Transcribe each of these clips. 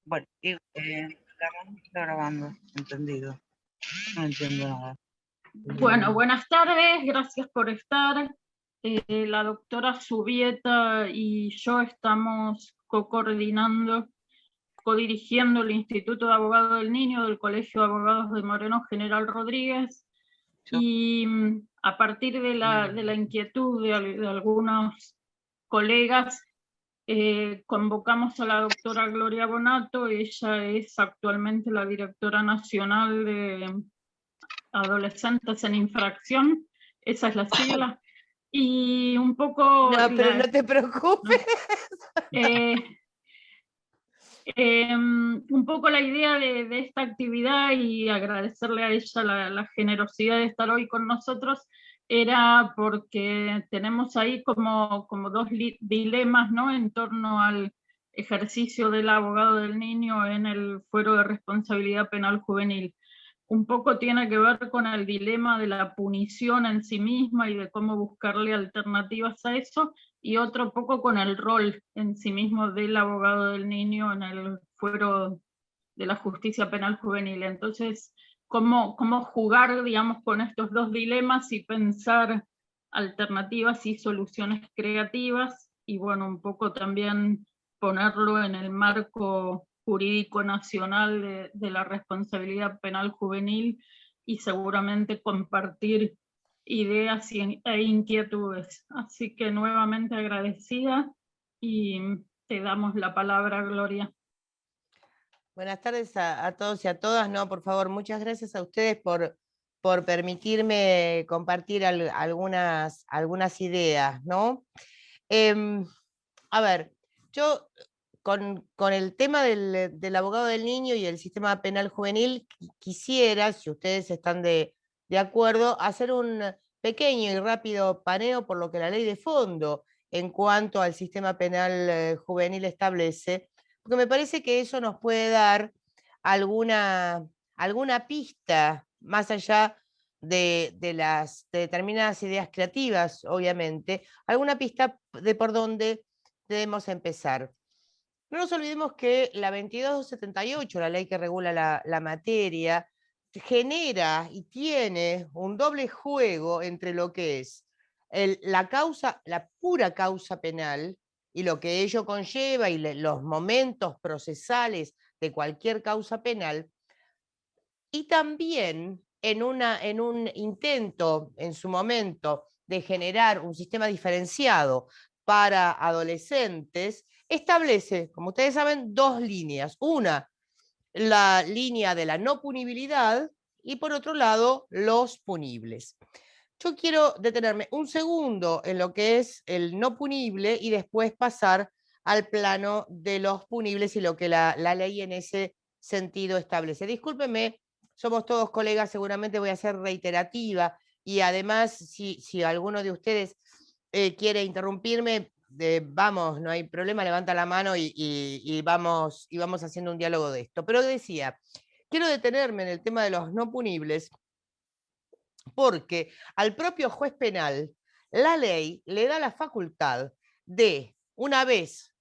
Bueno, grabando, está grabando, entendido. No entiendo nada. Bueno, buenas tardes, gracias por estar. La doctora Subieta y yo estamos co-coordinando, codirigiendo el Instituto de Abogados del Niño del Colegio de Abogados de Moreno General Rodríguez. Y a partir de la inquietud de algunos colegas, convocamos a la doctora Gloria Bonato. Ella es actualmente la directora nacional de Adolescentes en Infracción, esa es la sigla, y un poco... No, pero no te preocupes. Un poco la idea de esta actividad, y agradecerle a ella la generosidad de estar hoy con nosotros, era porque tenemos ahí como dos dilemas, ¿no?, en torno al ejercicio del abogado del niño en el fuero de responsabilidad penal juvenil. Un poco tiene que ver con el dilema de la punición en sí misma y de cómo buscarle alternativas a eso, y otro poco con el rol en sí mismo del abogado del niño en el fuero de la justicia penal juvenil. Entonces, cómo jugar, digamos, con estos dos dilemas y pensar alternativas y soluciones creativas, y bueno, un poco también ponerlo en el marco jurídico nacional de la responsabilidad penal juvenil, y seguramente compartir ideas e inquietudes. Así que nuevamente agradecida, y te damos la palabra, Gloria. Buenas tardes a todos y a todas. No, por favor, muchas gracias a ustedes por permitirme compartir algunas ideas, ¿no? A ver, yo con el tema del abogado del niño y el sistema penal juvenil, quisiera, si ustedes están de acuerdo, hacer un pequeño y rápido paneo por lo que la ley de fondo en cuanto al sistema penal juvenil establece, porque me parece que eso nos puede dar alguna pista, más allá de determinadas ideas creativas, obviamente, alguna pista de por dónde debemos empezar. No nos olvidemos que la 2278, la ley que regula la materia, genera y tiene un doble juego entre lo que es la pura causa penal y lo que ello conlleva y los momentos procesales de cualquier causa penal, y también en un intento en su momento de generar un sistema diferenciado para adolescentes, establece, como ustedes saben, dos líneas. Una, la línea de la no punibilidad, y por otro lado, los punibles. Yo quiero detenerme un segundo en lo que es el no punible y después pasar al plano de los punibles y lo que la ley en ese sentido establece. Discúlpenme, somos todos colegas, seguramente voy a ser reiterativa, y además, si alguno de ustedes quiere interrumpirme, vamos, no hay problema, levanta la mano y vamos haciendo un diálogo de esto. Pero decía, quiero detenerme en el tema de los no punibles, porque al propio juez penal la ley le da la facultad de, una vez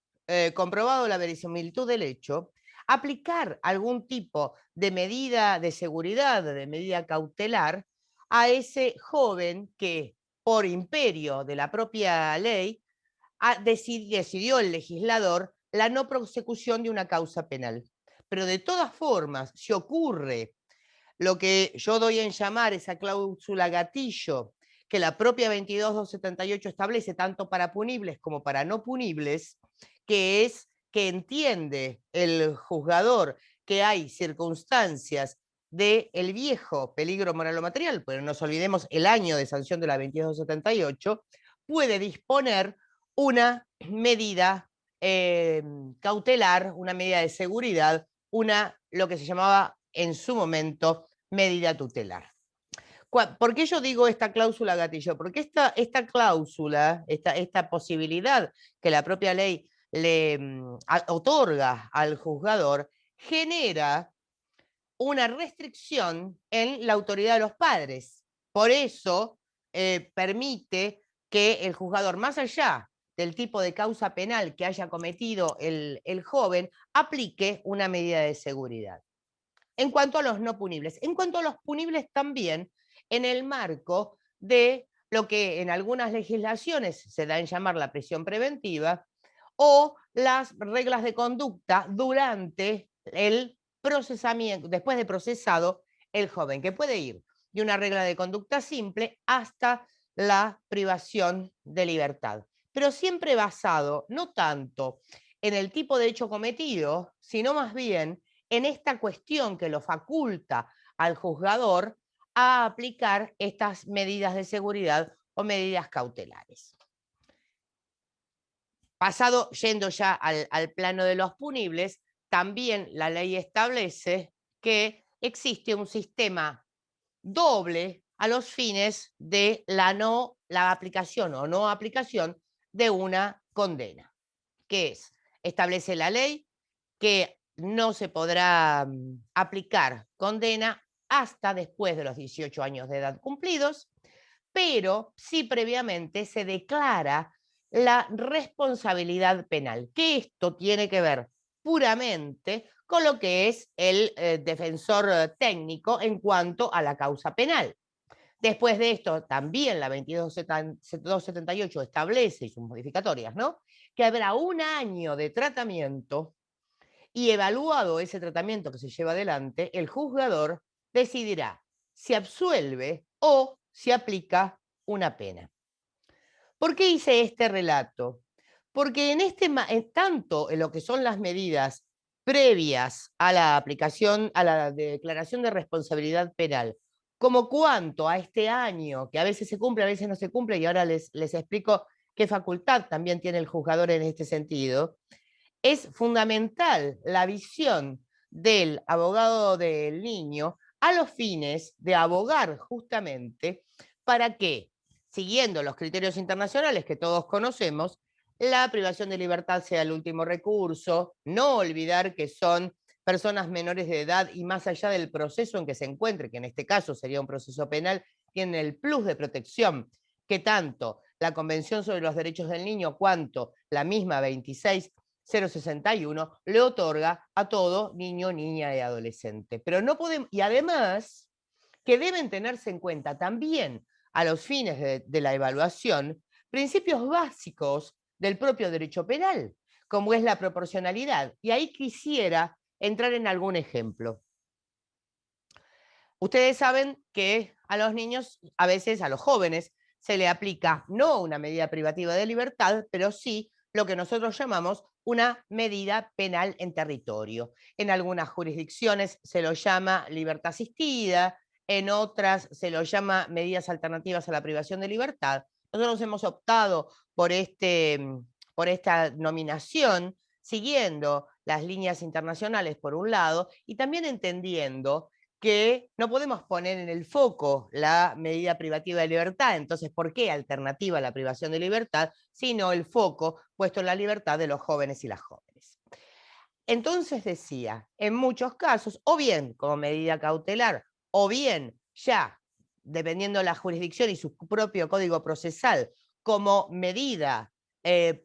comprobado la verisimilitud del hecho, aplicar algún tipo de medida de seguridad, de medida cautelar, a ese joven que, por imperio de la propia ley, decidió el legislador la no prosecución de una causa penal. Pero de todas formas, si ocurre lo que yo doy en llamar esa cláusula gatillo, que la propia 22278 establece tanto para punibles como para no punibles, que es que entiende el juzgador que hay circunstancias del viejo peligro moral o material, pero no nos olvidemos el año de sanción de la 22278, puede disponer una medida cautelar, una medida de seguridad, lo que se llamaba en su momento medida tutelar. ¿Por qué yo digo esta cláusula gatillo? Porque esta cláusula, esta posibilidad que la propia ley le otorga al juzgador, genera una restricción en la autoridad de los padres. Por eso permite que el juzgador, más allá del tipo de causa penal que haya cometido el joven, aplique una medida de seguridad. En cuanto a los no punibles. En cuanto a los punibles también, en el marco de lo que en algunas legislaciones se da en llamar la prisión preventiva, o las reglas de conducta durante el procesamiento, después de procesado el joven, que puede ir de una regla de conducta simple hasta la privación de libertad. Pero siempre basado no tanto en el tipo de hecho cometido, sino más bien en esta cuestión que lo faculta al juzgador a aplicar estas medidas de seguridad o medidas cautelares. Pasado, yendo ya al plano de los punibles, también la ley establece que existe un sistema doble a los fines de la aplicación o no aplicación de una condena, que es, establece la ley que no se podrá aplicar condena hasta después de los 18 años de edad cumplidos, pero sí previamente se declara la responsabilidad penal, que esto tiene que ver puramente con lo que es el defensor técnico en cuanto a la causa penal. Después de esto, también la 2278 establece, y sus modificatorias, ¿no?, que habrá un año de tratamiento y evaluado ese tratamiento que se lleva adelante, el juzgador decidirá si absuelve o si aplica una pena. ¿Por qué hice este relato? Porque tanto en lo que son las medidas previas a la aplicación, a la declaración de responsabilidad penal, como cuanto a este año, que a veces se cumple, a veces no se cumple, y ahora les explico qué facultad también tiene el juzgador en este sentido, es fundamental la visión del abogado del niño a los fines de abogar justamente para que, siguiendo los criterios internacionales que todos conocemos, la privación de libertad sea el último recurso, no olvidar que son personas menores de edad y más allá del proceso en que se encuentre, que en este caso sería un proceso penal, tienen el plus de protección que tanto la Convención sobre los Derechos del Niño cuanto la misma 26061 le otorga a todo niño, niña y adolescente. Pero no podemos, y además que deben tenerse en cuenta también a los fines de la evaluación principios básicos del propio derecho penal, como es la proporcionalidad. Y ahí quisiera entrar en algún ejemplo. Ustedes saben que a los niños, a veces a los jóvenes, se le aplica no una medida privativa de libertad, pero sí lo que nosotros llamamos una medida penal en territorio. En algunas jurisdicciones se lo llama libertad asistida, en otras se lo llama medidas alternativas a la privación de libertad. Nosotros hemos optado por esta nominación, siguiendo las líneas internacionales por un lado, y también entendiendo que no podemos poner en el foco la medida privativa de libertad. Entonces, ¿por qué alternativa a la privación de libertad? Sino el foco puesto en la libertad de los jóvenes y las jóvenes. Entonces decía, en muchos casos, o bien como medida cautelar, o bien ya, dependiendo de la jurisdicción y su propio código procesal, como medida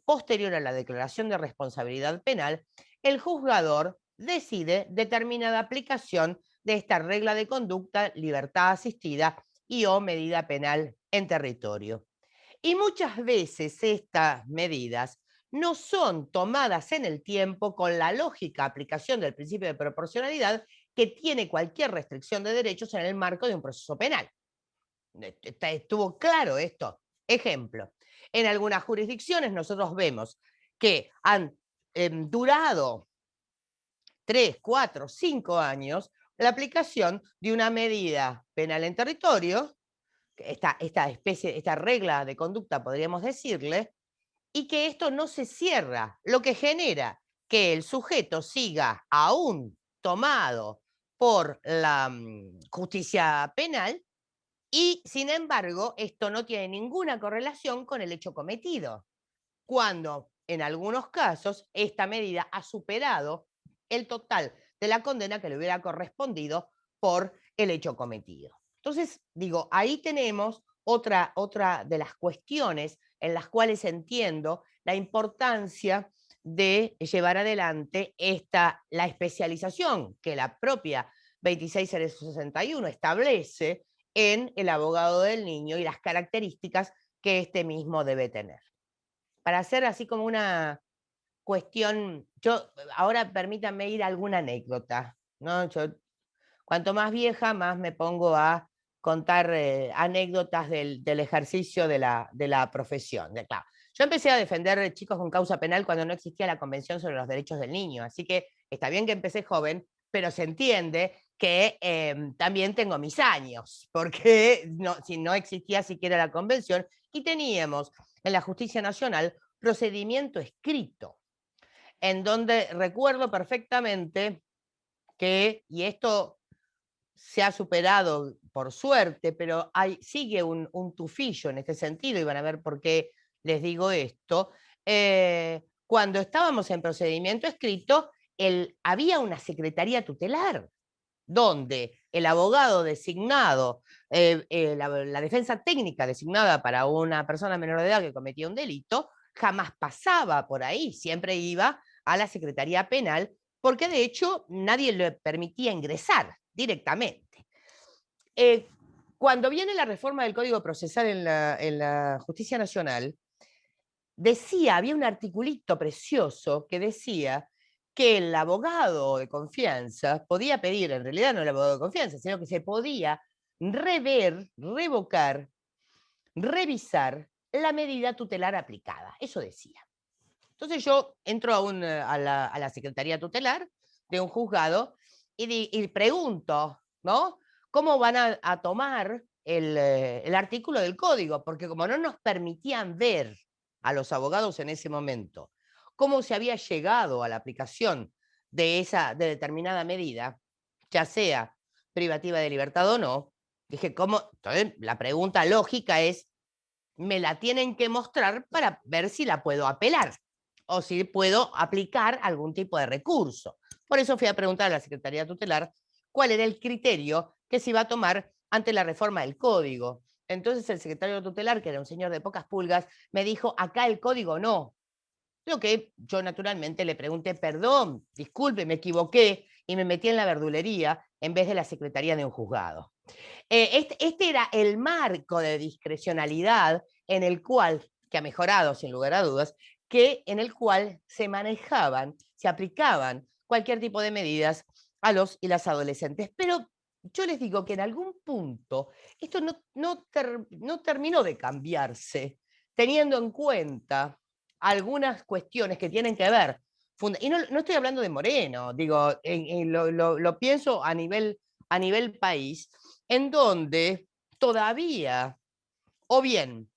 posterior a la declaración de responsabilidad penal, el juzgador decide determinada aplicación de esta regla de conducta, libertad asistida y o medida penal en territorio. Y muchas veces estas medidas no son tomadas en el tiempo con la lógica aplicación del principio de proporcionalidad que tiene cualquier restricción de derechos en el marco de un proceso penal. ¿Estuvo claro esto? Ejemplo, en algunas jurisdicciones nosotros vemos que han durado 3, 4, 5 años la aplicación de una medida penal en territorio, esta regla de conducta podríamos decirle, y que esto no se cierra, lo que genera que el sujeto siga aún tomado por la justicia penal y, sin embargo, esto no tiene ninguna correlación con el hecho cometido, cuando en algunos casos esta medida ha superado el total de la condena que le hubiera correspondido por el hecho cometido. Entonces, digo, ahí tenemos otra de las cuestiones en las cuales entiendo la importancia de llevar adelante la especialización que la propia 2661 establece en el abogado del niño y las características que este mismo debe tener. Para hacer así como una cuestión, ahora permítanme ir a alguna anécdota, ¿no? Cuanto más vieja, más me pongo a contar anécdotas del ejercicio de la profesión. Claro, yo empecé a defender chicos con causa penal cuando no existía la Convención sobre los Derechos del Niño, así que está bien que empecé joven, pero se entiende que también tengo mis años, porque si no existía siquiera la Convención, y teníamos en la Justicia Nacional procedimiento escrito, en donde recuerdo perfectamente que, y esto se ha superado por suerte, pero sigue un tufillo en este sentido, y van a ver por qué les digo esto. Cuando estábamos en procedimiento escrito, había una secretaría tutelar, donde el abogado designado, la defensa técnica designada para una persona menor de edad que cometía un delito, jamás pasaba por ahí, siempre iba a la Secretaría Penal, porque de hecho nadie le permitía ingresar directamente. Cuando viene la reforma del Código Procesal en la Justicia Nacional, había un articulito precioso que decía que el abogado de confianza podía pedir, en realidad no el abogado de confianza, sino que se podía rever, revocar, revisar la medida tutelar aplicada. Eso decía. Entonces yo entro a la Secretaría Tutelar de un juzgado y pregunto, ¿no? ¿Cómo van a tomar el artículo del código? Porque como no nos permitían ver a los abogados en ese momento cómo se había llegado a la aplicación de determinada medida, ya sea privativa de libertad o no, dije, ¿cómo? Entonces, la pregunta lógica es, me la tienen que mostrar para ver si la puedo apelar o si puedo aplicar algún tipo de recurso. Por eso fui a preguntar a la Secretaría Tutelar cuál era el criterio que se iba a tomar ante la reforma del código. Entonces el secretario tutelar, que era un señor de pocas pulgas, me dijo, acá el código no. Lo que yo naturalmente le pregunté, perdón, disculpe, me equivoqué, y me metí en la verdulería en vez de la secretaría de un juzgado. Este era el marco de discrecionalidad en el cual, que ha mejorado sin lugar a dudas, en el cual se manejaban, se aplicaban cualquier tipo de medidas a los y las adolescentes. Pero yo les digo que en algún punto esto no terminó de cambiarse, teniendo en cuenta algunas cuestiones que tienen que ver, y no estoy hablando de Moreno, digo, lo pienso a nivel país, en donde todavía, o bien,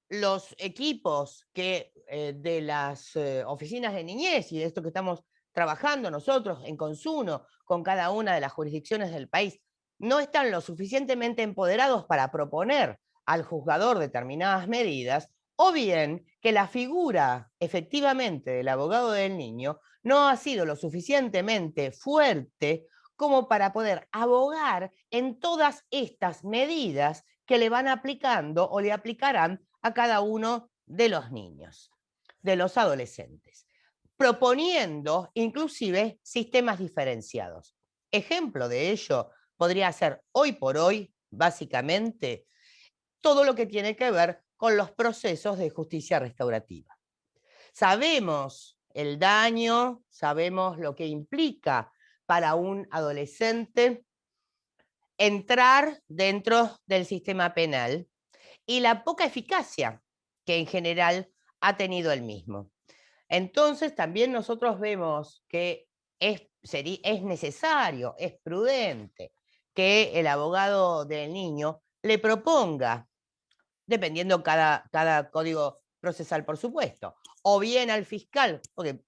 los equipos de las oficinas de niñez y de esto que estamos trabajando nosotros en consumo con cada una de las jurisdicciones del país, no están lo suficientemente empoderados para proponer al juzgador determinadas medidas, o bien que la figura efectivamente del abogado del niño no ha sido lo suficientemente fuerte como para poder abogar en todas estas medidas que le van aplicando o le aplicarán a cada uno de los niños, de los adolescentes, proponiendo inclusive sistemas diferenciados. Ejemplo de ello podría ser hoy por hoy, básicamente, todo lo que tiene que ver con los procesos de justicia restaurativa. Sabemos el daño, sabemos lo que implica para un adolescente entrar dentro del sistema penal y la poca eficacia que en general ha tenido el mismo. Entonces también nosotros vemos que es necesario, es prudente que el abogado del niño le proponga, dependiendo cada código procesal, por supuesto, o bien al fiscal, porque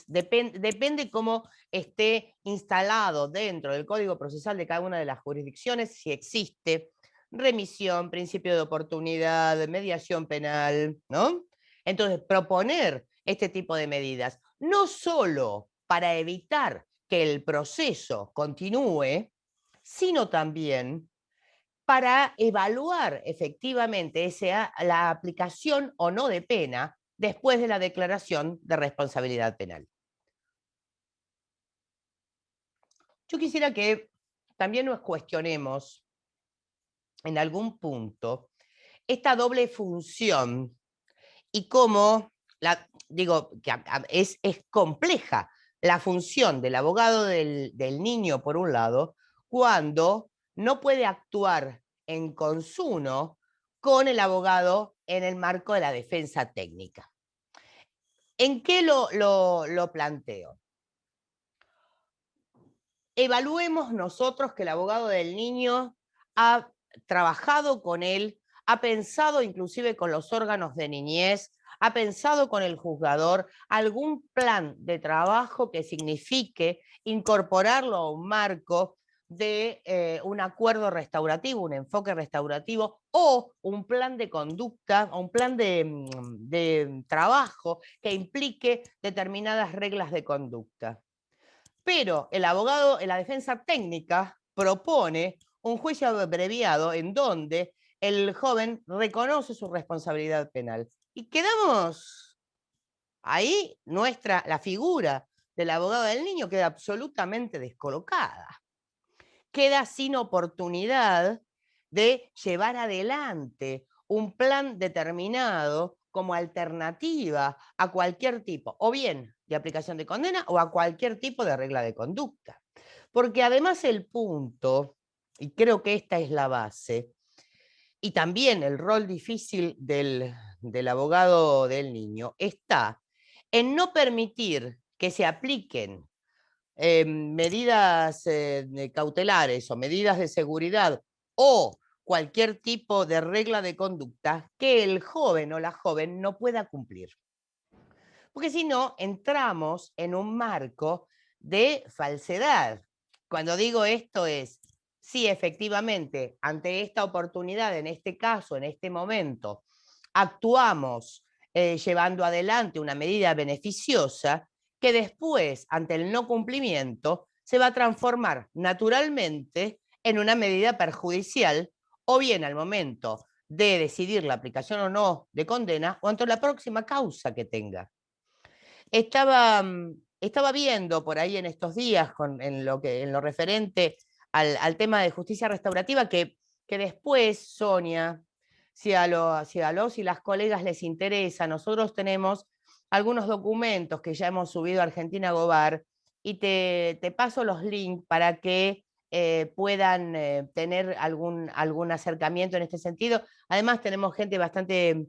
depende cómo esté instalado dentro del código procesal de cada una de las jurisdicciones, si existe remisión, principio de oportunidad, mediación penal, ¿no? Entonces, proponer este tipo de medidas, no solo para evitar que el proceso continúe, sino también para evaluar efectivamente la aplicación o no de pena después de la declaración de responsabilidad penal. Yo quisiera que también nos cuestionemos en algún punto esta doble función y cómo, digo, que es compleja la función del abogado del niño, por un lado, cuando no puede actuar en consuno con el abogado en el marco de la defensa técnica. ¿En qué lo planteo? Evaluemos nosotros que el abogado del niño ha trabajado con él, ha pensado inclusive con los órganos de niñez, ha pensado con el juzgador algún plan de trabajo que signifique incorporarlo a un marco de un acuerdo restaurativo, un enfoque restaurativo o un plan de conducta, o un plan de trabajo que implique determinadas reglas de conducta. Pero el abogado en la defensa técnica propone un juicio abreviado en donde el joven reconoce su responsabilidad penal. Y quedamos ahí, la figura del abogado del niño queda absolutamente descolocada. Queda sin oportunidad de llevar adelante un plan determinado como alternativa a cualquier tipo, o bien de aplicación de condena o a cualquier tipo de regla de conducta. Porque además el punto, y creo que esta es la base, y también el rol difícil del abogado del niño, está en no permitir que se apliquen medidas cautelares o medidas de seguridad o cualquier tipo de regla de conducta que el joven o la joven no pueda cumplir. Porque si no, entramos en un marco de falsedad. Cuando digo esto es, si efectivamente ante esta oportunidad, en este caso, en este momento, actuamos llevando adelante una medida beneficiosa, que después, ante el no cumplimiento, se va a transformar naturalmente en una medida perjudicial, o bien al momento de decidir la aplicación o no de condena, o ante la próxima causa que tenga. Estaba viendo por ahí en estos días, en lo referente al tema de justicia restaurativa, que después, Sonia, si a los y las colegas les interesa, nosotros tenemos algunos documentos que ya hemos subido a Argentina Gobar, y te paso los links para que puedan tener algún acercamiento en este sentido. Además tenemos gente bastante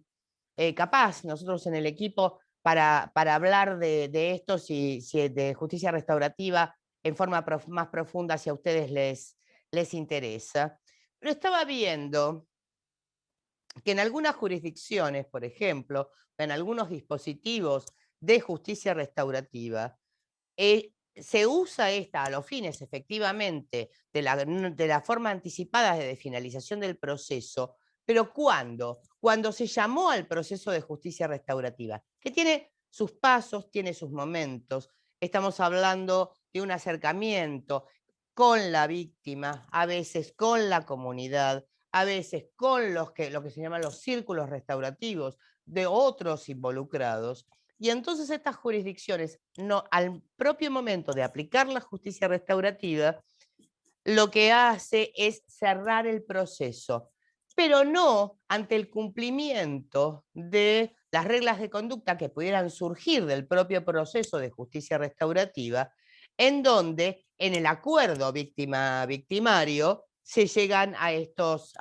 capaz, nosotros en el equipo, para hablar de esto, si de justicia restaurativa en forma más profunda, si a ustedes les interesa. Pero estaba viendo que en algunas jurisdicciones, por ejemplo, en algunos dispositivos de justicia restaurativa, se usa esta a los fines efectivamente de la forma anticipada de finalización del proceso, pero ¿cuándo? Cuando se llamó al proceso de justicia restaurativa, que tiene sus pasos, tiene sus momentos. Estamos hablando de un acercamiento con la víctima, a veces con la comunidad, a veces con lo que se llaman los círculos restaurativos de otros involucrados. Y entonces estas jurisdicciones, al propio momento de aplicar la justicia restaurativa, lo que hace es cerrar el proceso, pero no ante el cumplimiento de las reglas de conducta que pudieran surgir del propio proceso de justicia restaurativa, en donde en el acuerdo víctima-victimario se llegan a estos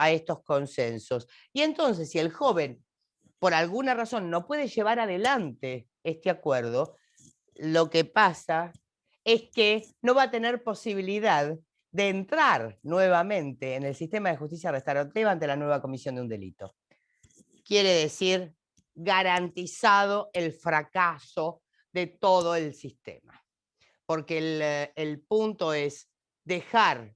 consensos. Y entonces, si el joven por alguna razón no puede llevar adelante este acuerdo, lo que pasa es que no va a tener posibilidad de entrar nuevamente en el sistema de justicia restaurativa ante la nueva comisión de un delito. Quiere decir garantizado el fracaso de todo el sistema. Porque el punto es dejar,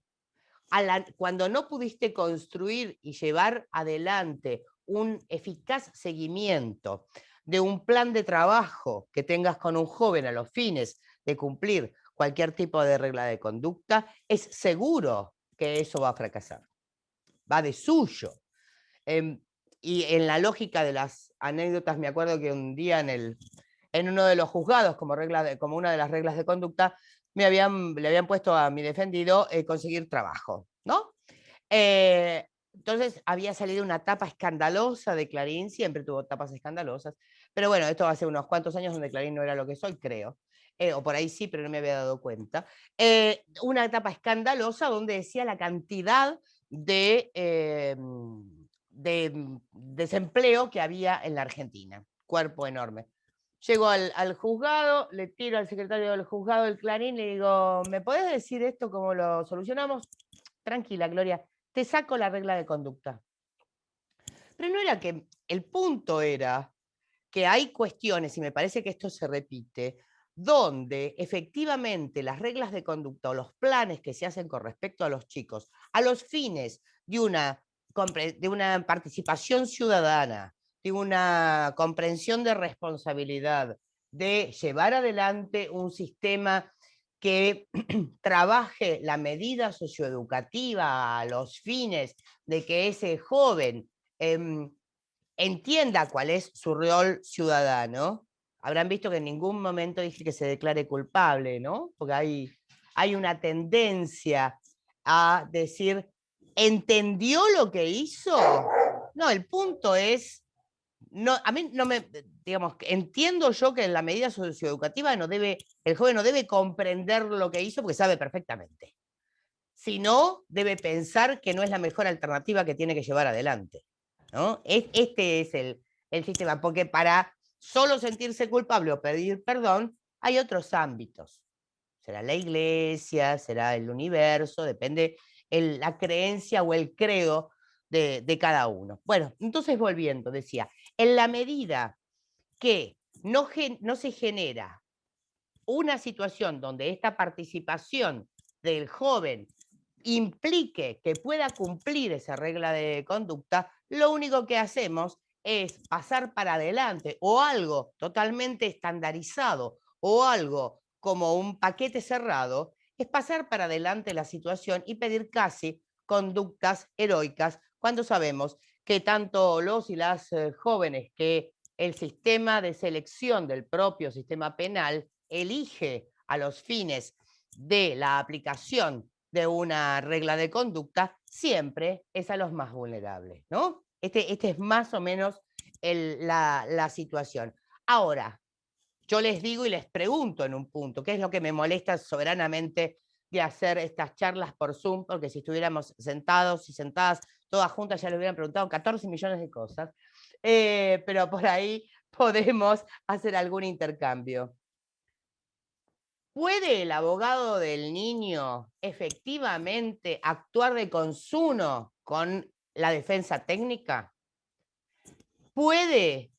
cuando no pudiste construir y llevar adelante un eficaz seguimiento de un plan de trabajo que tengas con un joven a los fines de cumplir cualquier tipo de regla de conducta, es seguro que eso va a fracasar. va de suyo. Y en la lógica de las anécdotas, me acuerdo que un día en uno de los juzgados, como una de las reglas de conducta, le habían puesto a mi defendido conseguir trabajo, ¿no? Entonces había salido una tapa escandalosa de Clarín, siempre tuvo tapas escandalosas, pero bueno, esto hace unos cuantos años donde Clarín no era lo que soy, creo. O por ahí sí, pero no me había dado cuenta. Una etapa escandalosa donde decía la cantidad de desempleo que había en la Argentina. Cuerpo enorme. Llego al juzgado, le tiro al secretario del juzgado del Clarín, le digo, ¿me podés decir esto cómo lo solucionamos? Tranquila, Gloria, te saco la regla de conducta. Pero no era que, el punto era que hay cuestiones, y me parece que esto se repite, donde efectivamente las reglas de conducta o los planes que se hacen con respecto a los chicos, a los fines de una participación ciudadana, de una comprensión de responsabilidad, de llevar adelante un sistema que trabaje la medida socioeducativa a los fines de que ese joven entienda cuál es su rol ciudadano. Habrán visto que en ningún momento dije que se declare culpable, ¿no? Porque hay una tendencia a decir, ¿entendió lo que hizo? No, el punto es, no, a mí no me, digamos, entiendo yo que en la medida socioeducativa el joven no debe comprender lo que hizo porque sabe perfectamente. Si no, debe pensar que no es la mejor alternativa que tiene que llevar adelante, ¿no? Este es el sistema, porque para solo sentirse culpable o pedir perdón, hay otros ámbitos. Será la iglesia, será el universo, depende la creencia o el credo de cada uno. Bueno, entonces volviendo, decía, en la medida que no se genera una situación donde esta participación del joven implique que pueda cumplir esa regla de conducta, lo único que hacemos es pasar para adelante o algo totalmente estandarizado o algo como un paquete cerrado, es pasar para adelante la situación y pedir casi conductas heroicas cuando sabemos que tanto los y las jóvenes que el sistema de selección del propio sistema penal elige a los fines de la aplicación de una regla de conducta, siempre es a los más vulnerables, ¿no? Este es más o menos la situación. Ahora, yo les digo y les pregunto en un punto, ¿qué es lo que me molesta soberanamente de hacer estas charlas por Zoom? Porque si estuviéramos sentados y sentadas todas juntas ya les hubieran preguntado 14 millones de cosas, pero por ahí podemos hacer algún intercambio. ¿Puede el abogado del niño efectivamente actuar de consuno con la defensa técnica? ¿Puede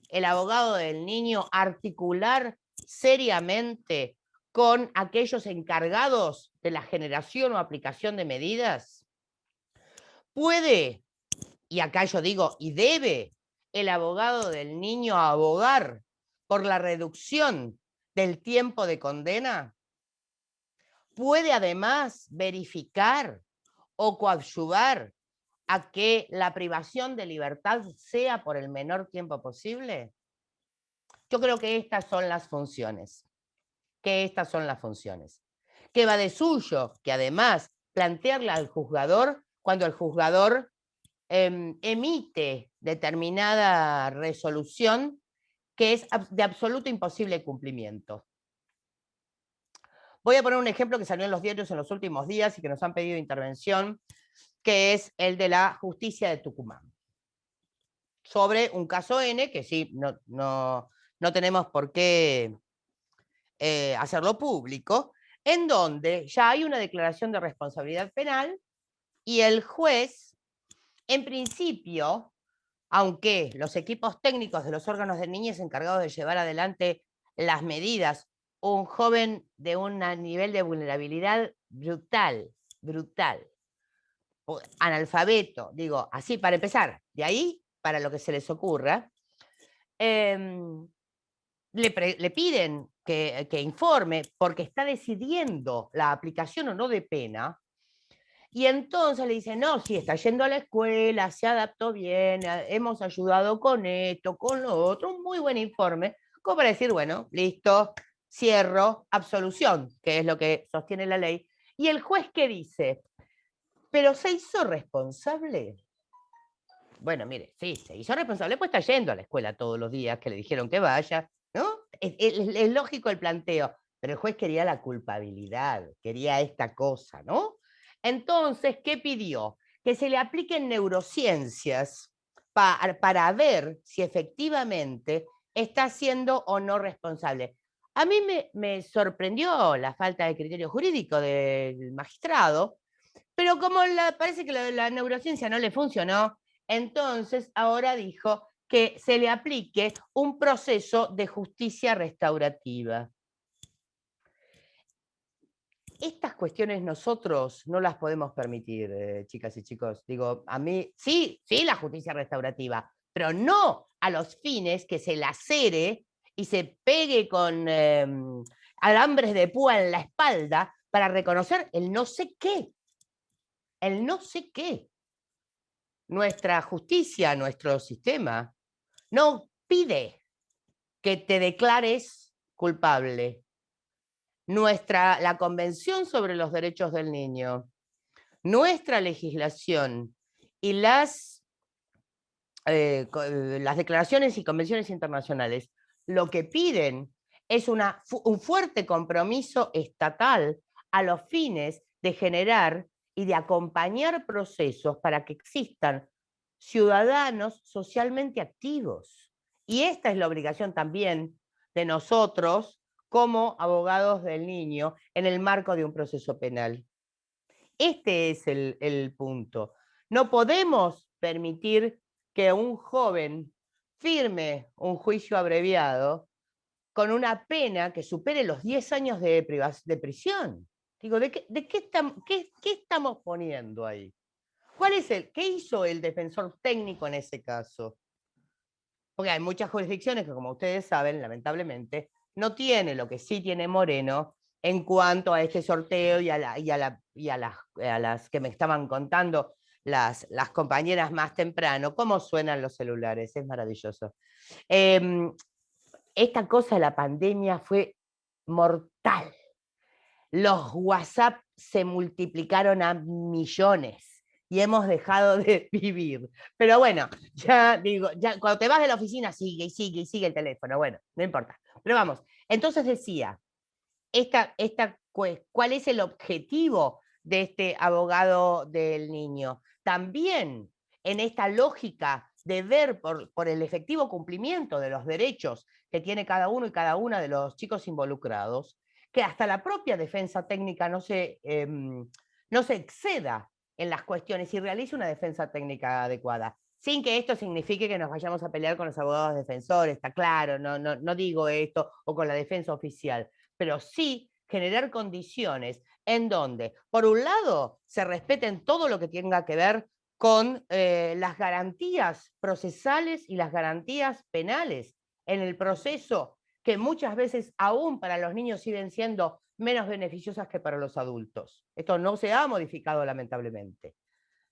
el abogado del niño articular seriamente con aquellos encargados de la generación o aplicación de medidas? ¿Puede, y acá yo digo, y debe, el abogado del niño abogar por la reducción del tiempo de condena? ¿Puede además verificar o coadyuvar a que la privación de libertad sea por el menor tiempo posible? Yo creo que estas son las funciones. Que va de suyo, que además plantearla al juzgador cuando el juzgador emite determinada resolución que es de absoluto imposible cumplimiento. Voy a poner un ejemplo que salió en los diarios en los últimos días y que nos han pedido intervención, que es el de la justicia de Tucumán. Sobre un caso N, que sí, no tenemos por qué hacerlo público, en donde ya hay una declaración de responsabilidad penal y el juez, en principio, aunque los equipos técnicos de los órganos de niñez encargados de llevar adelante las medidas, un joven de un nivel de vulnerabilidad brutal, analfabeto, digo, así para empezar, de ahí para lo que se les ocurra, le piden que informe porque está decidiendo la aplicación o no de pena, Y entonces le dicen, no, sí, está yendo a la escuela, se adaptó bien, hemos ayudado con esto, con lo otro, un muy buen informe, como para decir, bueno, listo, cierro, absolución, que es lo que sostiene la ley. Y el juez, ¿qué dice? ¿Pero se hizo responsable? Bueno, mire, sí, se hizo responsable, pues está yendo a la escuela todos los días, que le dijeron que vaya, ¿no? Es lógico el planteo, pero el juez quería la culpabilidad, quería esta cosa, ¿no? Entonces, ¿qué pidió? Que se le apliquen neurociencias para ver si efectivamente está siendo o no responsable. A mí me sorprendió la falta de criterio jurídico del magistrado, pero como parece que la neurociencia no le funcionó, entonces ahora dijo que se le aplique un proceso de justicia restaurativa. Estas cuestiones nosotros no las podemos permitir, chicas y chicos. Digo, a mí, sí, la justicia restaurativa, pero no a los fines que se lacere y se pegue con alambres de púa en la espalda para reconocer el no sé qué. El no sé qué. Nuestra justicia, nuestro sistema, no pide que te declares culpable. La Convención sobre los Derechos del Niño, nuestra legislación y las declaraciones y convenciones internacionales lo que piden es un fuerte compromiso estatal a los fines de generar y de acompañar procesos para que existan ciudadanos socialmente activos. Y esta es la obligación también de nosotros como abogados del niño en el marco de un proceso penal. Este es el punto. No podemos permitir que un joven firme un juicio abreviado con una pena que supere los 10 años de prisión. Digo, ¿qué estamos poniendo ahí? ¿Qué hizo el defensor técnico en ese caso? Porque hay muchas jurisdicciones que, como ustedes saben, lamentablemente, no tiene lo que sí tiene Moreno en cuanto a este sorteo y a las que me estaban contando las compañeras más temprano, cómo suenan los celulares, es maravilloso. Esta cosa de la pandemia fue mortal. Los WhatsApp se multiplicaron a millones y hemos dejado de vivir. Pero bueno, ya digo, ya cuando te vas de la oficina sigue y sigue y sigue el teléfono, bueno, no importa. Pero vamos, entonces decía, ¿cuál es el objetivo de este abogado del niño? También en esta lógica de ver por el efectivo cumplimiento de los derechos que tiene cada uno y cada una de los chicos involucrados, que hasta la propia defensa técnica no se exceda en las cuestiones y realice una defensa técnica adecuada. Sin que esto signifique que nos vayamos a pelear con los abogados defensores, está claro, no digo esto, o con la defensa oficial, pero sí generar condiciones en donde, por un lado, se respeten todo lo que tenga que ver con las garantías procesales y las garantías penales en el proceso, que muchas veces aún para los niños siguen siendo menos beneficiosas que para los adultos. Esto no se ha modificado lamentablemente.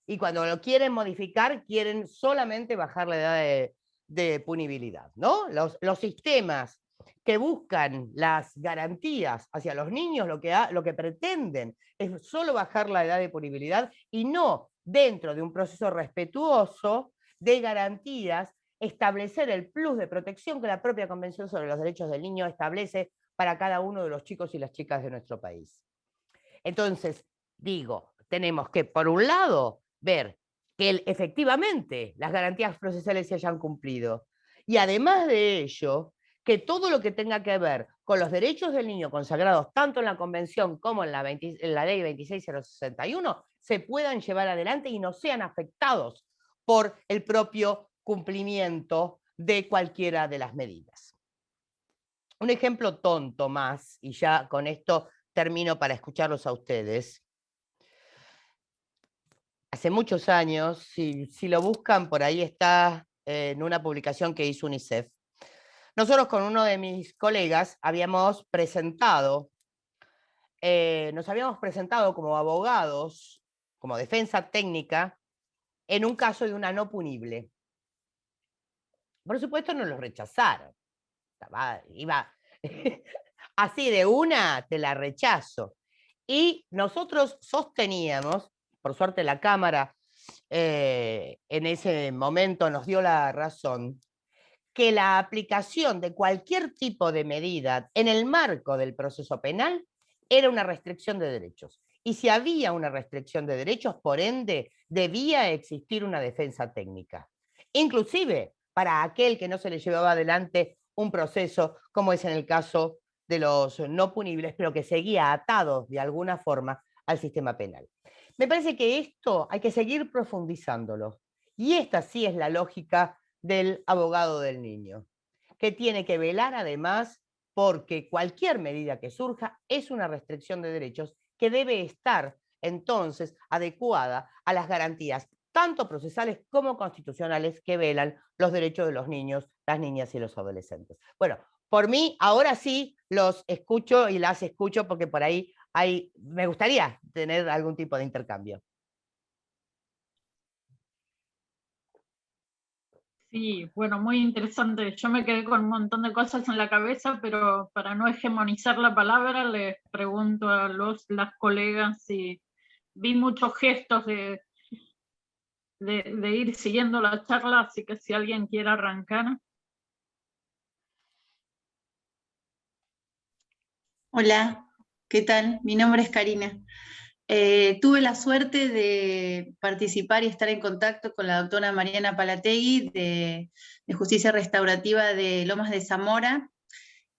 Y cuando lo quieren modificar, quieren solamente bajar la edad de punibilidad, ¿no? Los sistemas que buscan las garantías hacia los niños lo que pretenden es solo bajar la edad de punibilidad y no, dentro de un proceso respetuoso de garantías, establecer el plus de protección que la propia Convención sobre los Derechos del Niño establece para cada uno de los chicos y las chicas de nuestro país. Entonces, digo, tenemos que, por un lado, ver que efectivamente las garantías procesales se hayan cumplido. Y además de ello, que todo lo que tenga que ver con los derechos del niño consagrados tanto en la Convención como en la Ley 26061 se puedan llevar adelante y no sean afectados por el propio cumplimiento de cualquiera de las medidas. Un ejemplo tonto más, y ya con esto termino para escucharlos a ustedes. Hace muchos años, si lo buscan, por ahí está en una publicación que hizo UNICEF. Nosotros con uno de mis colegas nos habíamos presentado como abogados, como defensa técnica en un caso de una no punible. Por supuesto no los rechazaron. Iba así de una, te la rechazo. Y nosotros sosteníamos, por suerte la Cámara en ese momento nos dio la razón, que la aplicación de cualquier tipo de medida en el marco del proceso penal era una restricción de derechos. Y si había una restricción de derechos, por ende, debía existir una defensa técnica. Inclusive para aquel que no se le llevaba adelante un proceso, como es en el caso de los no punibles, pero que seguía atado de alguna forma al sistema penal. Me parece que esto hay que seguir profundizándolo. Y esta sí es la lógica del abogado del niño, que tiene que velar además porque cualquier medida que surja es una restricción de derechos que debe estar entonces adecuada a las garantías tanto procesales como constitucionales que velan los derechos de los niños, las niñas y los adolescentes. Bueno, por mí ahora sí los escucho y las escucho porque por ahí me gustaría tener algún tipo de intercambio. Sí, bueno, muy interesante. Yo me quedé con un montón de cosas en la cabeza, pero para no hegemonizar la palabra, les pregunto a las colegas si vi muchos gestos de ir siguiendo la charla, así que si alguien quiere arrancar. Hola, ¿qué tal? Mi nombre es Karina. Tuve la suerte de participar y estar en contacto con la doctora Mariana Palategui de Justicia Restaurativa de Lomas de Zamora,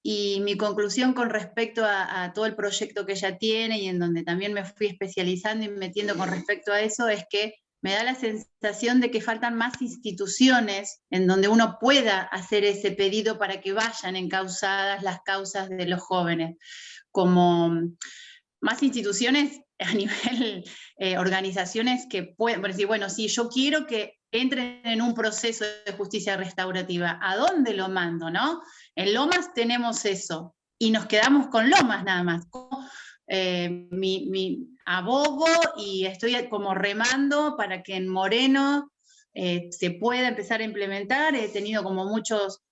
y mi conclusión con respecto a todo el proyecto que ella tiene y en donde también me fui especializando y metiendo con respecto a eso es que me da la sensación de que faltan más instituciones en donde uno pueda hacer ese pedido para que vayan encausadas las causas de los jóvenes, como más instituciones a nivel organizaciones que pueden decir, bueno, sí, yo quiero que entren en un proceso de justicia restaurativa. ¿A dónde lo mando, no? En Lomas tenemos eso y nos quedamos con Lomas nada más. Mi abogo y estoy como remando para que en Moreno se pueda empezar a implementar. He tenido como muchos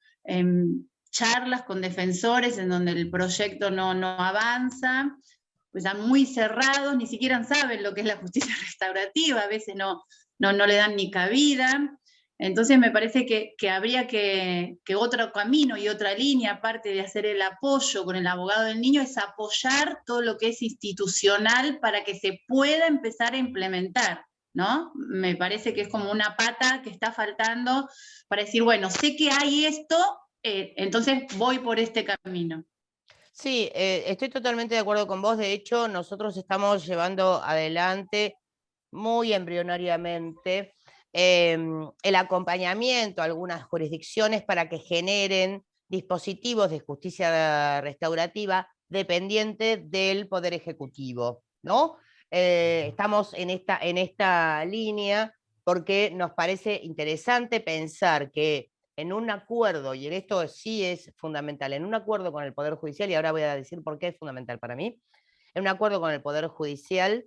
charlas con defensores en donde el proyecto no avanza, pues están muy cerrados, ni siquiera saben lo que es la justicia restaurativa, a veces no le dan ni cabida. Entonces me parece que habría que otro camino y otra línea, aparte de hacer el apoyo con el abogado del niño, es apoyar todo lo que es institucional para que se pueda empezar a implementar, ¿no? Me parece que es como una pata que está faltando para decir, bueno, sé que hay esto, entonces voy por este camino. Sí, estoy totalmente de acuerdo con vos. De hecho, nosotros estamos llevando adelante muy embrionariamente el acompañamiento a algunas jurisdicciones para que generen dispositivos de justicia restaurativa dependientes del Poder Ejecutivo, ¿no? Estamos en esta línea porque nos parece interesante pensar que en un acuerdo, y en esto sí es fundamental, en un acuerdo con el Poder Judicial, y ahora voy a decir por qué es fundamental para mí, en un acuerdo con el Poder Judicial,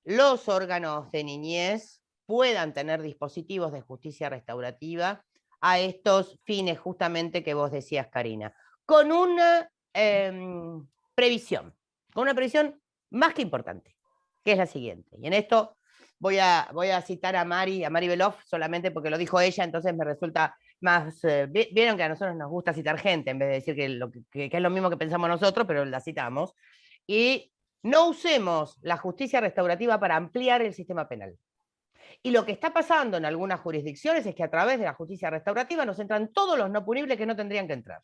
los órganos de niñez puedan tener dispositivos de justicia restaurativa a estos fines justamente que vos decías, Karina, con una previsión más que importante, que es la siguiente. Y en esto voy a citar a Mari Beloff solamente porque lo dijo ella, entonces me resulta más, vieron que a nosotros nos gusta citar gente en vez de decir que es lo mismo que pensamos nosotros, pero la citamos. Y no usemos la justicia restaurativa para ampliar el sistema penal. Y lo que está pasando en algunas jurisdicciones es que a través de la justicia restaurativa nos entran todos los no punibles que no tendrían que entrar.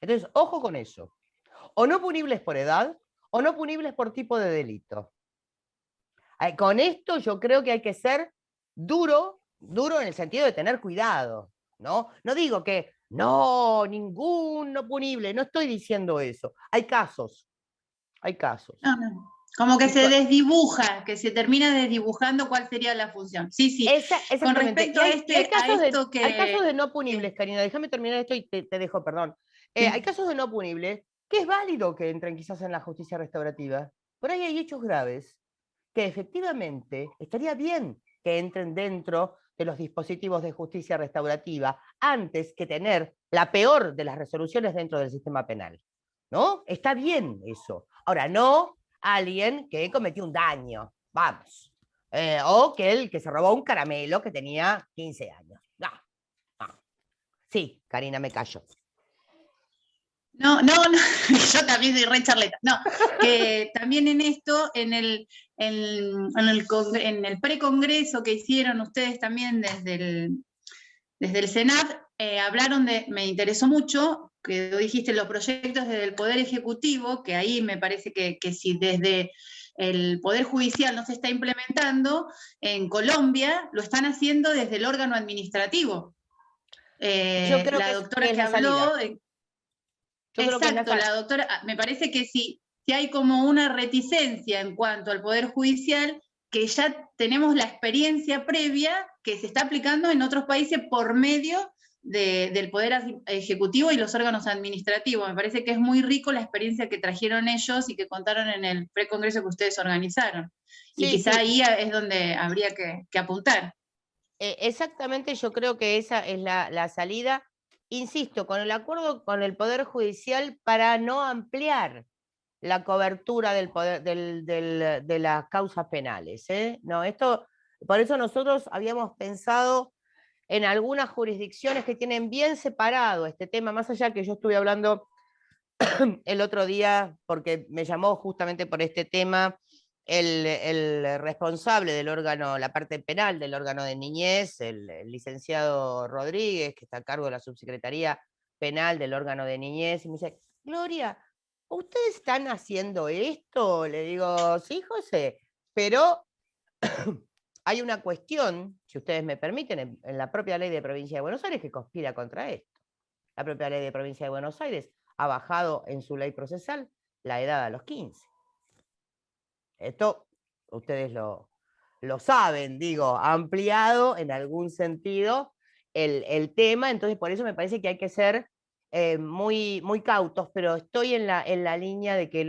Entonces, ojo con eso. O no punibles por edad, o no punibles por tipo de delito. Con esto yo creo que hay que ser duro en el sentido de tener cuidado, ¿no? No digo que no, ningún no punible, no estoy diciendo eso. Hay casos. No. Como que se desdibuja, que se termina desdibujando cuál sería la función. Sí. Con respecto hay casos de no punibles, sí. Karina, déjame terminar esto y te dejo, perdón. Sí. Hay casos de no punibles que es válido que entren quizás en la justicia restaurativa. Por ahí hay hechos graves que efectivamente estaría bien que entren dentro de los dispositivos de justicia restaurativa antes que tener la peor de las resoluciones dentro del sistema penal, ¿no? Está bien eso. Ahora, no alguien que cometió un daño, vamos, o que el que se robó un caramelo que tenía 15 años. No, no. Sí, Karina, me callo. No, yo también soy re charleta. No, que también en esto, en el precongreso que hicieron ustedes también desde el Senat, hablaron me interesó mucho, que dijiste los proyectos desde el Poder Ejecutivo, que ahí me parece que si desde el Poder Judicial no se está implementando, en Colombia lo están haciendo desde el órgano administrativo. Yo creo la que doctora es que la salida. habló... Yo creo que Exacto, la doctora, me parece que si hay como una reticencia en cuanto al Poder Judicial, que ya tenemos la experiencia previa que se está aplicando en otros países por medio del Poder Ejecutivo y los órganos administrativos. Me parece que es muy rico la experiencia que trajeron ellos y que contaron en el precongreso que ustedes organizaron. Sí, y quizá sí. ahí es donde habría que apuntar. Exactamente, yo creo que esa es la salida. Insisto, con el acuerdo con el Poder Judicial para no ampliar la cobertura del poder, de las causas penales. No, por eso nosotros habíamos pensado en algunas jurisdicciones que tienen bien separado este tema, más allá que yo estuve hablando el otro día, porque me llamó justamente por este tema el responsable del órgano, la parte penal del órgano de niñez, el licenciado Rodríguez, que está a cargo de la subsecretaría penal del órgano de niñez, y me dice, Gloria, ¿ustedes están haciendo esto? Le digo, sí, José, pero hay una cuestión, si ustedes me permiten, en la propia ley de Provincia de Buenos Aires que conspira contra esto. La propia ley de Provincia de Buenos Aires ha bajado en su ley procesal la edad a los 15. Esto ustedes lo saben, digo, ha ampliado en algún sentido el tema, entonces por eso me parece que hay que ser muy, muy cautos, pero estoy en la línea de que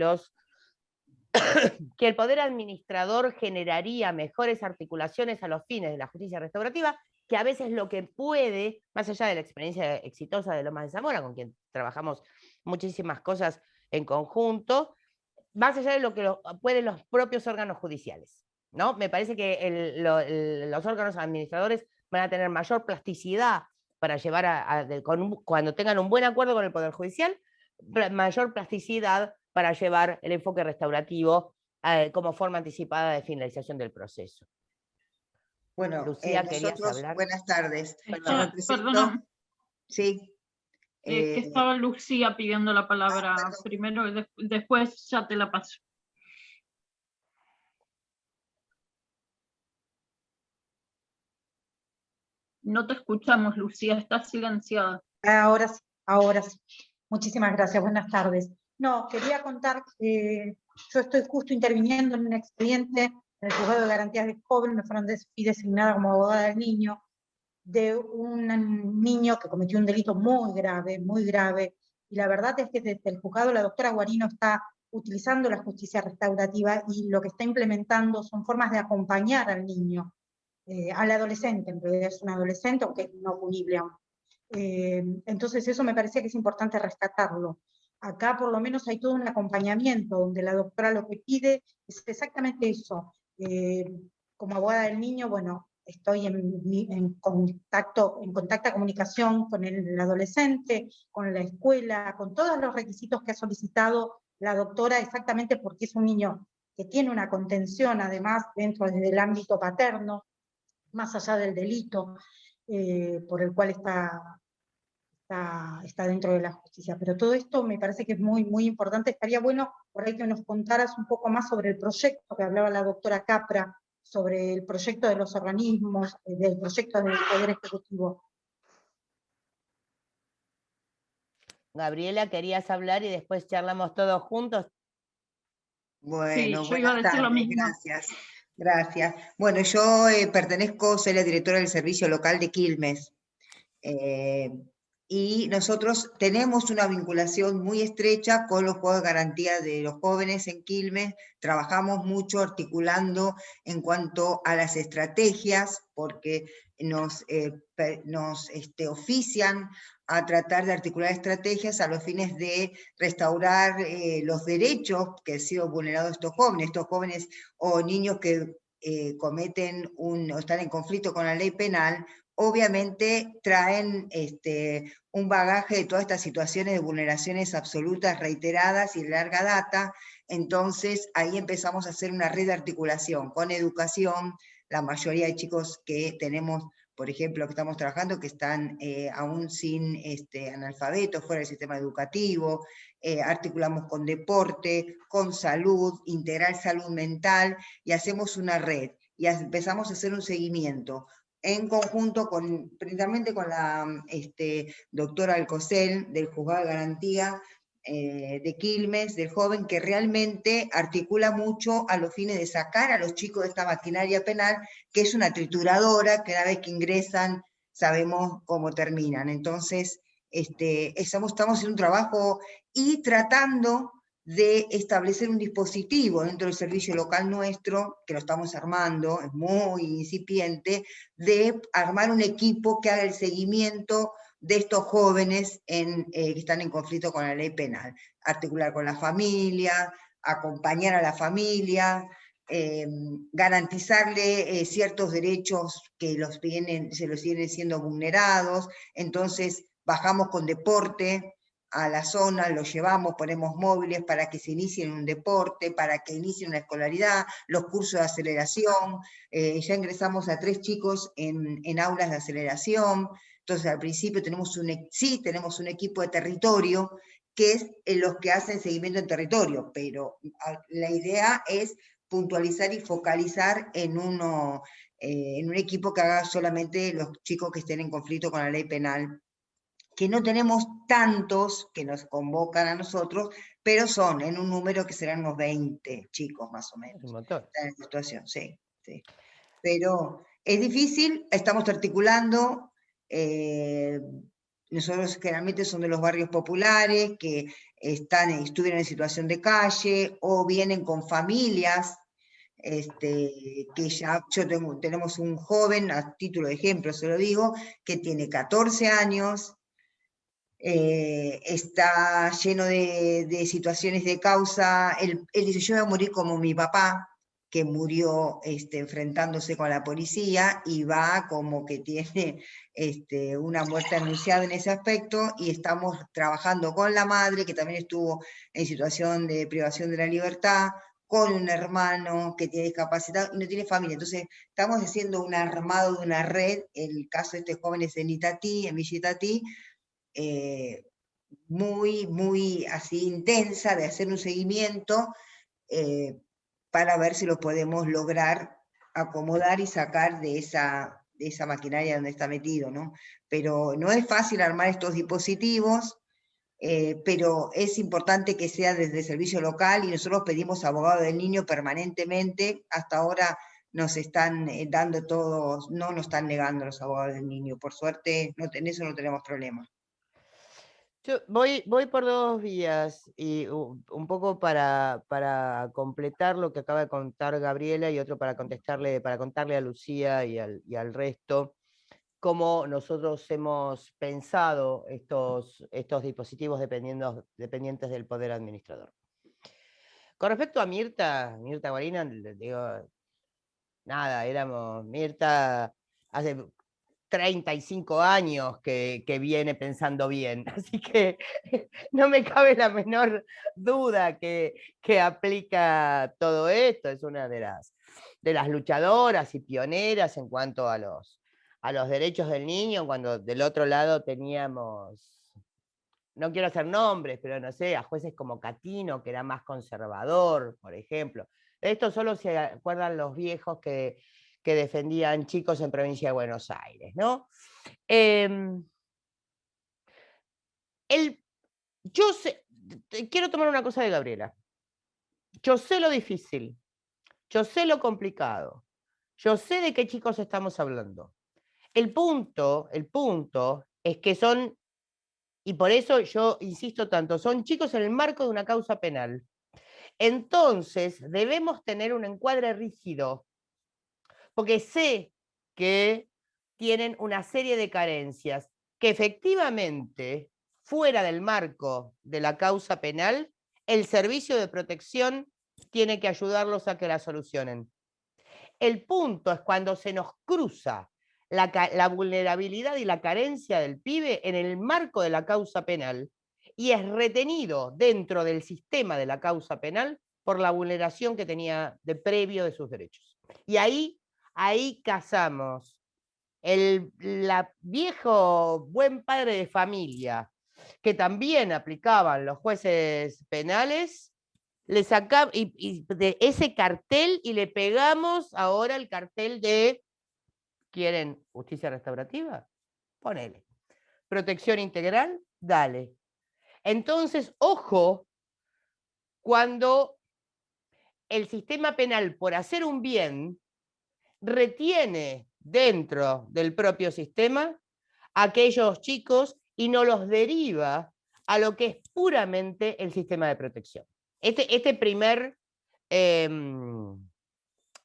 que el poder administrador generaría mejores articulaciones a los fines de la justicia restaurativa, que a veces lo que puede, más allá de la experiencia exitosa de Lomas de Zamora, con quien trabajamos muchísimas cosas en conjunto, más allá de lo que pueden los propios órganos judiciales, ¿no? Me parece que los órganos administradores van a tener mayor plasticidad para llevar cuando tengan un buen acuerdo con el Poder Judicial, mayor plasticidad para llevar el enfoque restaurativo como forma anticipada de finalización del proceso. Bueno, Lucía, ¿querías hablar? Buenas tardes. Perdón. Sí. Que estaba Lucía pidiendo la palabra primero y después ya te la paso. No te escuchamos, Lucía, estás silenciada. Ahora sí, ahora sí. Muchísimas gracias, buenas tardes. No, quería contar, yo estoy justo interviniendo en un expediente en el Juzgado de Garantías de Jóvenes, fui designada como abogada del niño, de un niño que cometió un delito muy grave, y la verdad es que desde el juzgado la doctora Guarino está utilizando la justicia restaurativa y lo que está implementando son formas de acompañar al niño, al adolescente, en realidad es un adolescente, aunque es no punible aún. Entonces eso me parecía que es importante rescatarlo. Acá por lo menos hay todo un acompañamiento, donde la doctora lo que pide es exactamente eso. Como abogada del niño, bueno, estoy en contacta comunicación con el adolescente, con la escuela, con todos los requisitos que ha solicitado la doctora, exactamente porque es un niño que tiene una contención, además, dentro del ámbito paterno, más allá del delito por el cual está dentro de la justicia. Pero todo esto me parece que es muy, muy importante. Estaría bueno por ahí que nos contaras un poco más sobre el proyecto que hablaba la doctora Capra, sobre el proyecto de los organismos, del proyecto del Poder Ejecutivo. Gabriela, ¿querías hablar y después charlamos todos juntos? Bueno, sí, yo iba a decir lo mismo. Gracias. Bueno, yo soy la directora del Servicio Local de Quilmes. y nosotros tenemos una vinculación muy estrecha con los juegos de garantía de los jóvenes en Quilmes, trabajamos mucho articulando en cuanto a las estrategias, porque nos ofician a tratar de articular estrategias a los fines de restaurar los derechos que han sido vulnerados estos jóvenes o niños que cometen o están en conflicto con la ley penal, obviamente traen un bagaje de todas estas situaciones de vulneraciones absolutas, reiteradas y de larga data. Entonces ahí empezamos a hacer una red de articulación con educación. La mayoría de chicos que tenemos, por ejemplo, que estamos trabajando, que están aún sin analfabetos, fuera del sistema educativo, articulamos con deporte, con salud, integral salud mental, y hacemos una red, y empezamos a hacer un seguimiento en conjunto principalmente con la doctora Alcosel, del Juzgado de Garantía de Quilmes, del joven, que realmente articula mucho a los fines de sacar a los chicos de esta maquinaria penal, que es una trituradora, que una vez que ingresan sabemos cómo terminan. Entonces, estamos haciendo un trabajo y tratando de establecer un dispositivo dentro del servicio local nuestro, que lo estamos armando, es muy incipiente, de armar un equipo que haga el seguimiento de estos jóvenes que están en conflicto con la ley penal. Articular con la familia, acompañar a la familia, garantizarle ciertos derechos que se los vienen siendo vulnerados. Entonces bajamos con deporte a la zona, los llevamos, ponemos móviles para que se inicien un deporte, para que inicien una escolaridad, los cursos de aceleración. Ya ingresamos a 3 chicos en aulas de aceleración. Entonces al principio tenemos un equipo de territorio, que es los que hacen seguimiento en territorio, pero la idea es puntualizar y focalizar en un equipo que haga solamente los chicos que estén en conflicto con la ley penal, que no tenemos tantos que nos convocan a nosotros, pero son en un número que serán unos 20 chicos más o menos. Un montón. Está en situación, sí. Pero es difícil, estamos articulando, nosotros generalmente son de los barrios populares, que estuvieron en situación de calle, o vienen con familias, que ya tenemos un joven, a título de ejemplo se lo digo, que tiene 14 años, está lleno de situaciones de causa. Él dice, yo voy a morir como mi papá, que murió enfrentándose con la policía, y va como que tiene una muerte anunciada en ese aspecto, y estamos trabajando con la madre, que también estuvo en situación de privación de la libertad, con un hermano que tiene discapacidad y no tiene familia. Entonces estamos haciendo un armado de una red. El caso de este joven es en Itatí, en Villa Itatí, muy, muy así intensa, de hacer un seguimiento para ver si lo podemos lograr acomodar y sacar de esa maquinaria donde está metido, ¿no? Pero no es fácil armar estos dispositivos, pero es importante que sea desde el servicio local, y nosotros pedimos abogado del niño permanentemente. Hasta ahora nos están dando todos, no nos están negando los abogados del niño, por suerte en eso no tenemos problema. Yo voy por 2 vías, y un poco para completar lo que acaba de contar Gabriela, y otro para contarle a Lucía y al resto cómo nosotros hemos pensado estos dispositivos dependientes del poder administrador. Con respecto a Mirta Guarina, digo, nada, Mirta hace 35 años que viene pensando bien, así que no me cabe la menor duda que aplica todo esto. Es una de las luchadoras y pioneras en cuanto a los derechos del niño, cuando del otro lado teníamos, no quiero hacer nombres, pero no sé, a jueces como Catino, que era más conservador, por ejemplo. De esto solo se acuerdan los viejos que defendían chicos en provincia de Buenos Aires, ¿no? Yo sé, quiero tomar una cosa de Gabriela. Yo sé lo difícil, yo sé lo complicado, yo sé de qué chicos estamos hablando. El punto es que son Y por eso yo insisto tanto, son chicos en el marco de una causa penal. Entonces, debemos tener un encuadre rígido, porque sé que tienen una serie de carencias que efectivamente, fuera del marco de la causa penal, el servicio de protección tiene que ayudarlos a que la solucionen. El punto es cuando se nos cruza la vulnerabilidad y la carencia del pibe en el marco de la causa penal y es retenido dentro del sistema de la causa penal por la vulneración que tenía de previo de sus derechos. Y ahí casamos el viejo buen padre de familia que también aplicaban los jueces penales, le sacamos de ese cartel y le pegamos ahora el cartel de ¿quieren justicia restaurativa? Ponele. Protección integral, dale. Entonces, ojo, cuando el sistema penal, por hacer un bien, retiene dentro del propio sistema a aquellos chicos y no los deriva a lo que es puramente el sistema de protección. Este primer...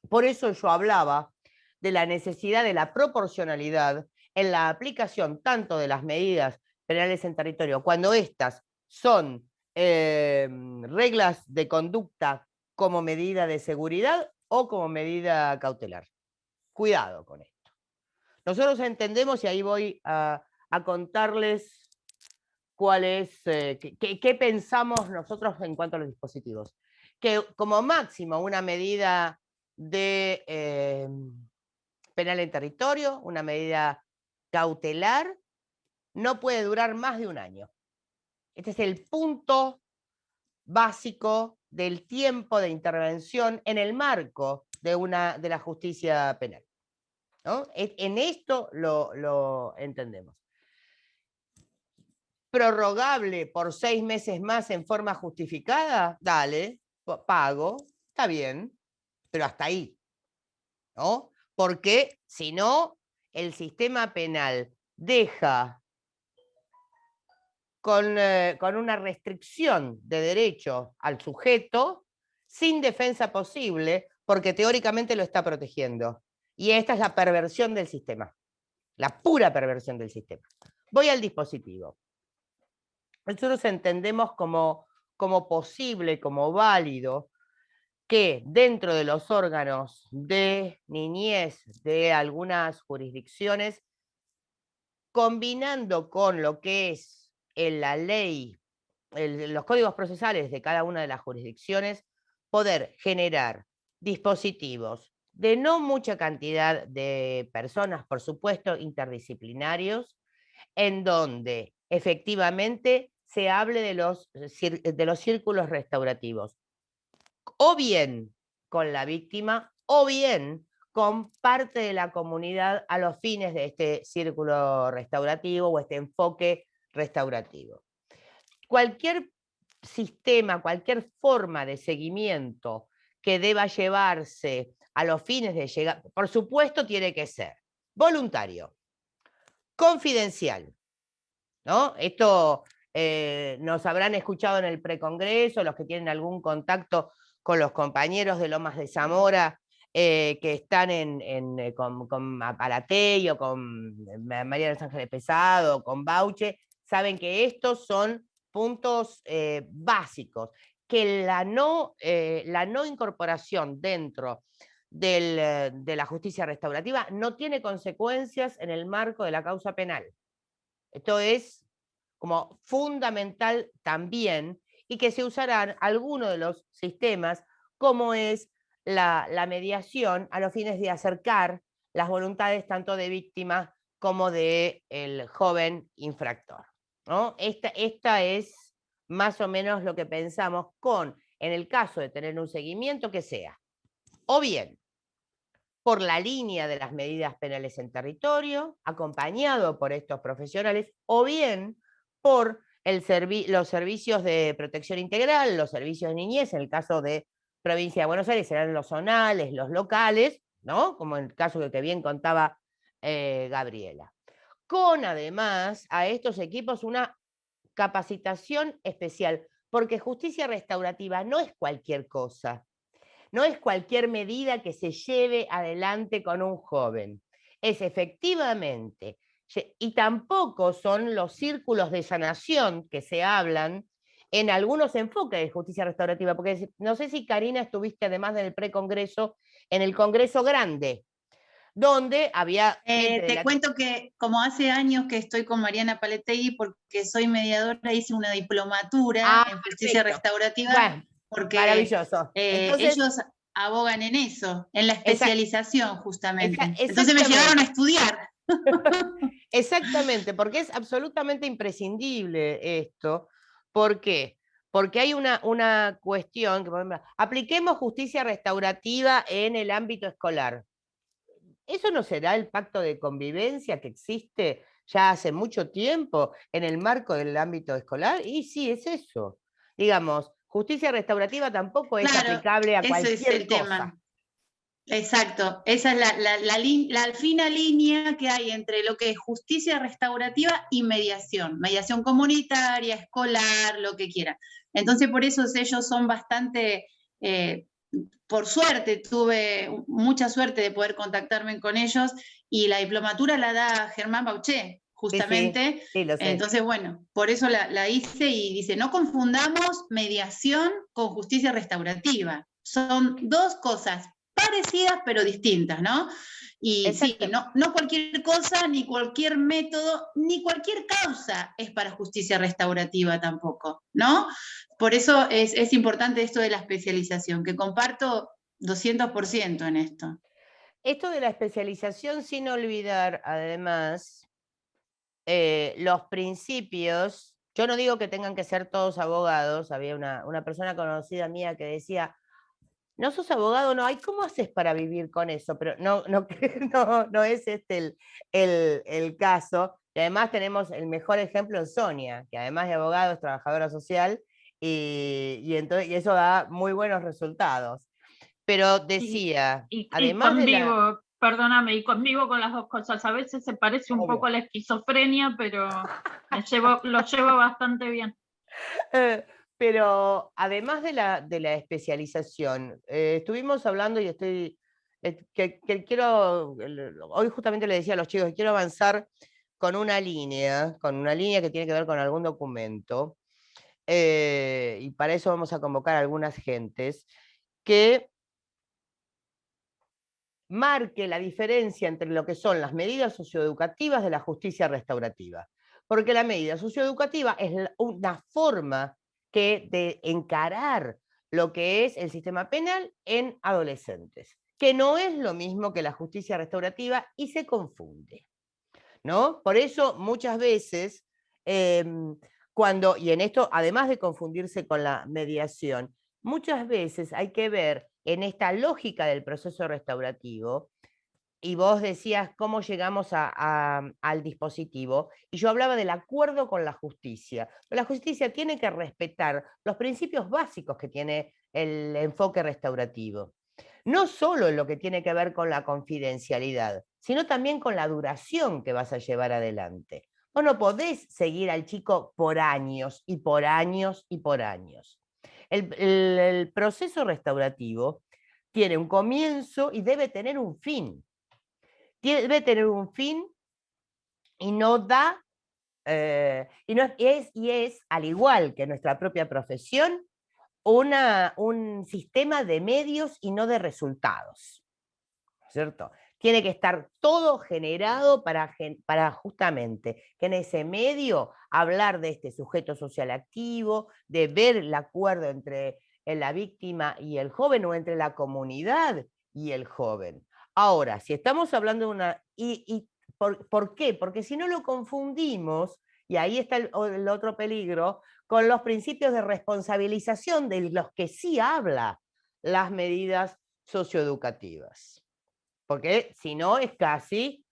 por eso yo hablaba de la necesidad de la proporcionalidad en la aplicación tanto de las medidas penales en territorio, cuando estas son reglas de conducta como medida de seguridad o como medida cautelar. Cuidado con esto. Nosotros entendemos, y ahí voy a contarles cuál es, qué pensamos nosotros en cuanto a los dispositivos. Que como máximo una medida de penal en territorio, una medida cautelar, no puede durar más de un año. Este es el punto básico del tiempo de intervención en el marco de la justicia penal, ¿no? En esto lo entendemos. Prorrogable por 6 meses más en forma justificada, dale, pago, está bien, pero hasta ahí, ¿no? Porque si no, el sistema penal deja con una restricción de derecho al sujeto sin defensa posible, porque teóricamente lo está protegiendo. Y esta es la perversión del sistema, la pura perversión del sistema. Voy al dispositivo. Nosotros entendemos como posible, como válido, que dentro de los órganos de niñez de algunas jurisdicciones, combinando con lo que es en la ley, los códigos procesales de cada una de las jurisdicciones, poder generar dispositivos de no mucha cantidad de personas, por supuesto, interdisciplinarios, en donde efectivamente se hable de los círculos restaurativos, o bien con la víctima, o bien con parte de la comunidad a los fines de este círculo restaurativo o este enfoque restaurativo. Cualquier sistema, cualquier forma de seguimiento que deba llevarse a los fines de llegar, por supuesto tiene que ser voluntario, confidencial, ¿no? Esto nos habrán escuchado en el precongreso, los que tienen algún contacto con los compañeros de Lomas de Zamora, que están con Apalatey o con María de los Ángeles Pesado, con Bauche, saben que estos son puntos básicos, que la no incorporación dentro de la justicia restaurativa no tiene consecuencias en el marco de la causa penal. Esto es como fundamental también, y que se usarán algunos de los sistemas, como es la mediación, a los fines de acercar las voluntades tanto de víctima como del joven infractor, ¿no? Esta es más o menos lo que pensamos en el caso de tener un seguimiento que sea, o bien por la línea de las medidas penales en territorio, acompañado por estos profesionales, o bien por los servicios de protección integral, los servicios de niñez, en el caso de Provincia de Buenos Aires serán los zonales, los locales, ¿no? Como en el caso que bien contaba Gabriela. Con además a estos equipos una capacitación especial, porque justicia restaurativa no es cualquier cosa, no es cualquier medida que se lleve adelante con un joven. Es efectivamente, y tampoco son los círculos de sanación que se hablan en algunos enfoques de justicia restaurativa, porque no sé si Karina estuviste además del precongreso, en el Congreso Grande, donde había... Te cuento que como hace años que estoy con Mariana Palategui, porque soy mediadora, hice una diplomatura en justicia restaurativa, bueno, porque maravilloso. Entonces, ellos abogan en eso, en la especialización justamente. Entonces me exactamente. llevaron a estudiar. Exactamente, porque es absolutamente imprescindible esto. ¿Por qué? Porque hay una cuestión, que, por ejemplo, apliquemos justicia restaurativa en el ámbito escolar. ¿Eso no será el pacto de convivencia que existe ya hace mucho tiempo en el marco del ámbito escolar? Y sí, es eso. Digamos, justicia restaurativa tampoco es Claro, aplicable a ese cualquier es el cosa. tema. Exacto, esa es la fina línea que hay entre lo que es justicia restaurativa y mediación comunitaria, escolar, lo que quiera. Entonces por eso ellos son bastante, por suerte, tuve mucha suerte de poder contactarme con ellos, y la diplomatura la da Germán Bauché, justamente. Sí, lo sé. Entonces, bueno, por eso la hice, y dice, no confundamos mediación con justicia restaurativa. Son dos cosas parecidas pero distintas, ¿no? Y sí, no cualquier cosa, ni cualquier método, ni cualquier causa es para justicia restaurativa tampoco, ¿no? Por eso es importante esto de la especialización, que comparto 200% en esto. Esto de la especialización, sin olvidar, además, los principios. Yo no digo que tengan que ser todos abogados. Había una persona conocida mía que decía, no sos abogado, no, ¿y cómo haces para vivir con eso? Pero no es este el caso. Y además tenemos el mejor ejemplo en Sonia, que además de abogado es trabajadora social, y eso da muy buenos resultados. Pero decía, y además convivo, perdóname, y convivo con las dos cosas. A veces se parece un poco a la esquizofrenia, pero lo llevo bastante bien. Pero además de la especialización, estuvimos hablando y hoy justamente le decía a los chicos que quiero avanzar con una línea que tiene que ver con algún documento, y para eso vamos a convocar a algunas gentes que marque la diferencia entre lo que son las medidas socioeducativas de la justicia restaurativa. Porque la medida socioeducativa es una forma de encarar lo que es el sistema penal en adolescentes, que no es lo mismo que la justicia restaurativa y se confunde, ¿no? Por eso muchas veces, y en esto, además de confundirse con la mediación, muchas veces hay que ver en esta lógica del proceso restaurativo. Y vos decías cómo llegamos al dispositivo, y yo hablaba del acuerdo con la justicia. La justicia tiene que respetar los principios básicos que tiene el enfoque restaurativo. No solo en lo que tiene que ver con la confidencialidad, sino también con la duración que vas a llevar adelante. Vos no podés seguir al chico por años y por años y por años. El proceso restaurativo tiene un comienzo y debe tener un fin. Debe tener un fin y no da, y es, al igual que nuestra propia profesión, un sistema de medios y no de resultados, ¿cierto? Tiene que estar todo generado para justamente que en ese medio hablar de este sujeto social activo, de ver el acuerdo entre la víctima y el joven, o entre la comunidad y el joven. Ahora, si estamos hablando de una... ¿Por qué? Porque si no lo confundimos, y ahí está el otro peligro, con los principios de responsabilización de los que sí habla las medidas socioeducativas. Porque si no es casi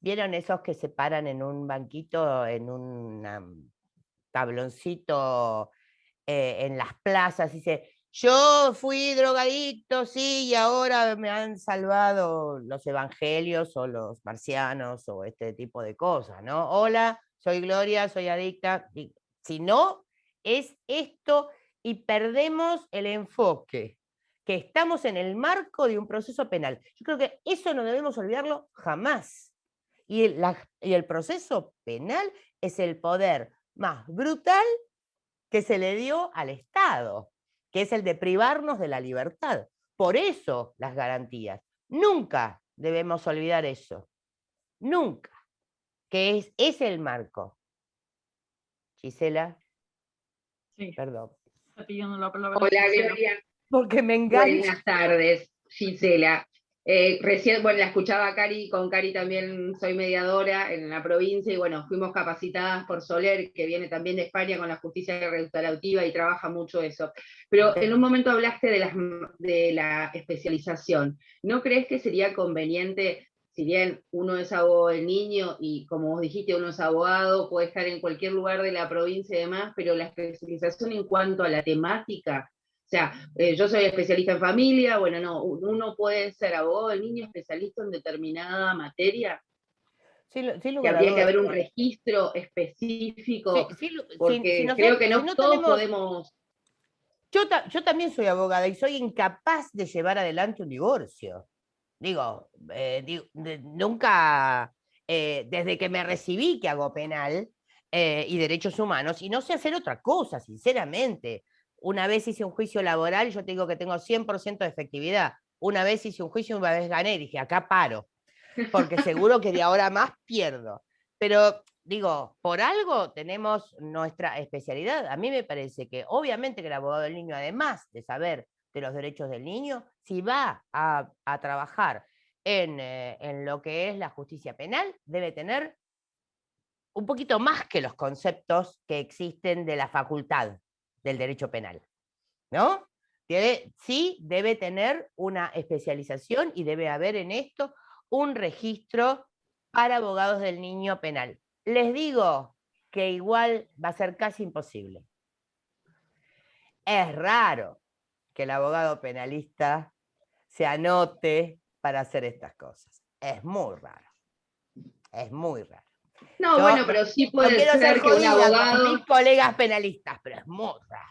¿vieron esos que se paran en un banquito, en un tabloncito, en las plazas, y dice, yo fui drogadicto, sí, y ahora me han salvado los evangelios o los marcianos o este tipo de cosas, ¿no? Hola, soy Gloria, soy adicta. Y si no, es esto y perdemos el enfoque, que estamos en el marco de un proceso penal. Yo creo que eso no debemos olvidarlo jamás. Y el proceso penal es el poder más brutal que se le dio al Estado, que es el de privarnos de la libertad. Por eso las garantías. Nunca debemos olvidar eso. Nunca. Que es el marco. Gisela. Sí, Perdón. está pidiendo la palabra. Hola, Gisela. Gloria. Porque me engancho. Buenas tardes, Gisela. Recién, bueno, la escuchaba a Cari, con Cari también soy mediadora en la provincia y bueno, fuimos capacitadas por Soler, que viene también de España con la justicia restaurativa y trabaja mucho eso. Pero en un momento hablaste de la especialización. ¿No crees que sería conveniente, si bien uno es abogado del niño y como vos dijiste, uno es abogado, puede estar en cualquier lugar de la provincia y demás, pero la especialización en cuanto a la temática? O sea, yo soy especialista en familia, bueno, no, uno puede ser abogado del niño especialista en determinada materia, Sin que lugar a habría que dudas. haber un registro específico, Si creo que no no todos tenemos... podemos... Yo también soy abogada y soy incapaz de llevar adelante un divorcio. Digo, nunca, desde que me recibí que hago penal y derechos humanos, y no sé hacer otra cosa, sinceramente. Una vez hice un juicio laboral, yo te digo que tengo 100% de efectividad. Una vez hice un juicio, una vez gané, y dije, acá paro, porque seguro que de ahora más pierdo. Pero digo, por algo tenemos nuestra especialidad. A mí me parece que obviamente que el abogado del niño, además de saber de los derechos del niño, si va a trabajar en lo que es la justicia penal, debe tener un poquito más que los conceptos que existen de la facultad del derecho penal, ¿no? Sí debe tener una especialización y debe haber en esto un registro para abogados del niño penal. Les digo que igual va a ser casi imposible. Es raro que el abogado penalista se anote para hacer estas cosas. Es muy raro. Es muy raro. No, bueno, pero sí No puede quiero ser ser que un jodida con abogado... mis colegas penalistas, pero es muy raro.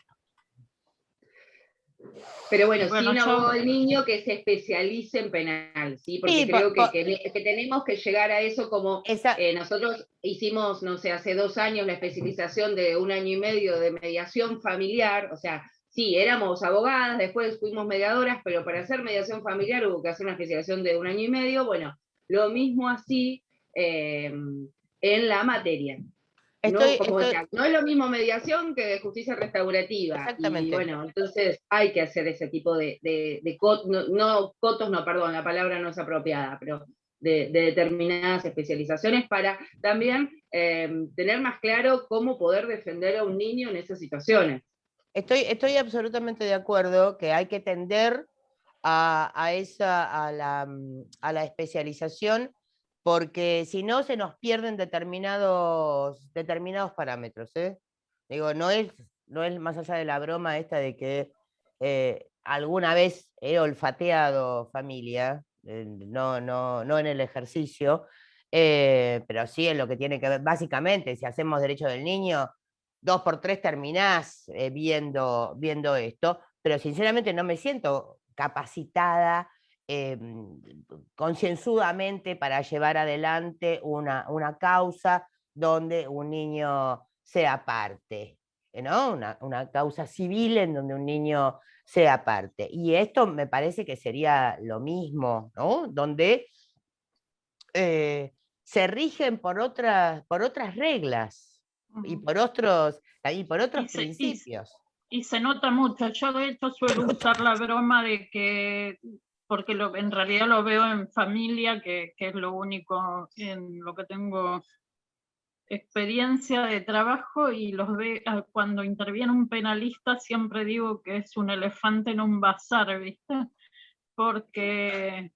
Pero bueno, Bueno, sí un yo- abogado del niño que se especialice en penal, ¿sí? Porque Sí, creo que tenemos que llegar a eso como nosotros hicimos, no sé, hace 2 años la especialización de 1 año y medio de mediación familiar, o sea, sí, éramos abogadas, después fuimos mediadoras, pero para hacer mediación familiar hubo que hacer una especialización de 1 año y medio, bueno, lo mismo así en la materia. No es lo mismo mediación que justicia restaurativa. Exactamente. Y bueno, entonces hay que hacer ese tipo de cotos, perdón, la palabra no es apropiada, pero de determinadas especializaciones para también tener más claro cómo poder defender a un niño en esas situaciones. Estoy absolutamente de acuerdo que hay que tender a la especialización, porque si no se nos pierden determinados parámetros, ¿eh? Digo, no es más allá de la broma esta de que alguna vez he olfateado familia, no en el ejercicio, pero sí en lo que tiene que ver, básicamente, si hacemos derecho del niño, 2x3 terminás viendo esto, pero sinceramente no me siento capacitada concienzudamente para llevar adelante una causa donde un niño sea parte, ¿no? Una causa civil en donde un niño sea parte. Y esto me parece que sería lo mismo, ¿no? Donde se rigen por otras reglas y por otros principios. Y se nota mucho. Yo de hecho suelo usar la broma de que, porque en realidad lo veo en familia, que es lo único en lo que tengo experiencia de trabajo, y cuando interviene un penalista siempre digo que es un elefante en un bazar, ¿viste? Porque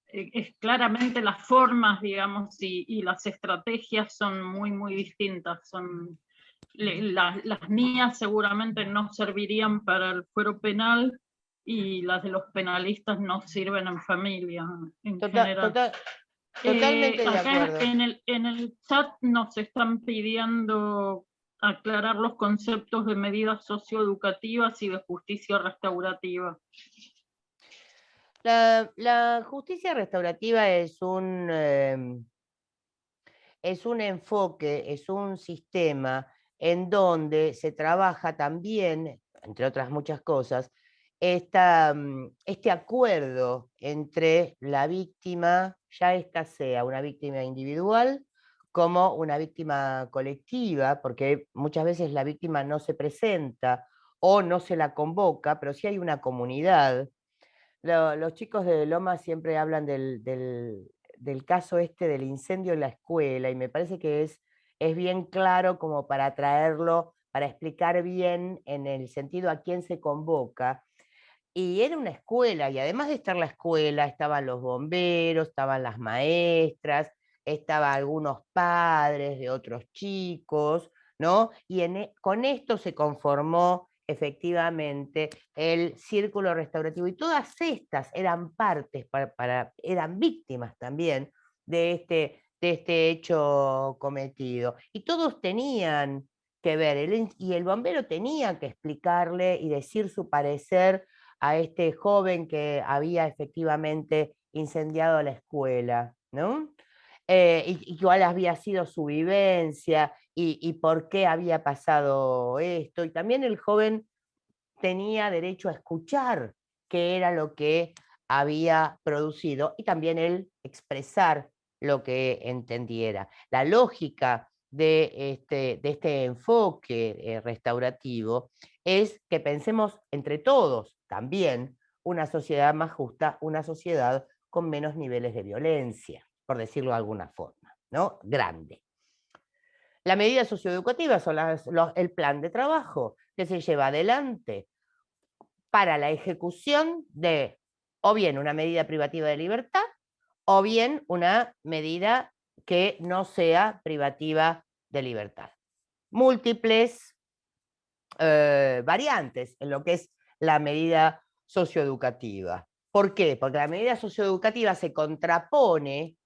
es claramente las formas, digamos, y las estrategias son muy, muy distintas. las mías seguramente no servirían para el fuero penal y las de los penalistas no sirven en familia en general. Totalmente de Acá acuerdo. en el chat nos están pidiendo aclarar los conceptos de medidas socioeducativas y de justicia restaurativa. La justicia restaurativa es un enfoque, es un sistema en donde se trabaja también, entre otras muchas cosas, este acuerdo entre la víctima, ya esta sea una víctima individual como una víctima colectiva, porque muchas veces la víctima no se presenta o no se la convoca, pero sí hay una comunidad. Los chicos de Loma siempre hablan del caso este del incendio en la escuela, y me parece que es bien claro como para traerlo, para explicar bien en el sentido a quién se convoca. Y era una escuela, y además de estar la escuela, estaban los bomberos, estaban las maestras, estaban algunos padres de otros chicos, ¿no? Y con esto se conformó efectivamente el círculo restaurativo. Y todas estas eran partes, eran víctimas también de este hecho cometido. Y todos tenían que ver, y el bombero tenía que explicarle y decir su parecer a este joven que había efectivamente incendiado la escuela, ¿no? Y cuál había sido su vivencia y por qué había pasado esto. Y también el joven tenía derecho a escuchar qué era lo que había producido y también él expresar lo que entendiera. La lógica de este enfoque restaurativo es que pensemos entre todos también una sociedad más justa, una sociedad con menos niveles de violencia, por decirlo de alguna forma, ¿no? Grande. La medida socioeducativa son el plan de trabajo que se lleva adelante para la ejecución de o bien una medida privativa de libertad o bien una medida que no sea privativa de libertad. Múltiples variantes en lo que es la medida socioeducativa. ¿Por qué? Porque la medida socioeducativa se contrapone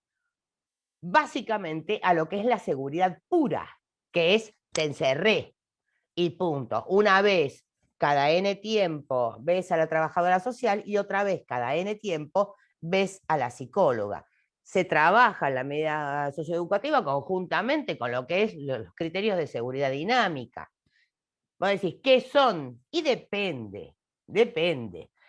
básicamente a lo que es la seguridad pura, que es te encerré y punto. Una vez cada N tiempo ves a la trabajadora social y otra vez cada N tiempo ves a la psicóloga. Se trabaja en la medida socioeducativa conjuntamente con lo que es los criterios de seguridad dinámica. Vos decís, ¿qué son? Y depende.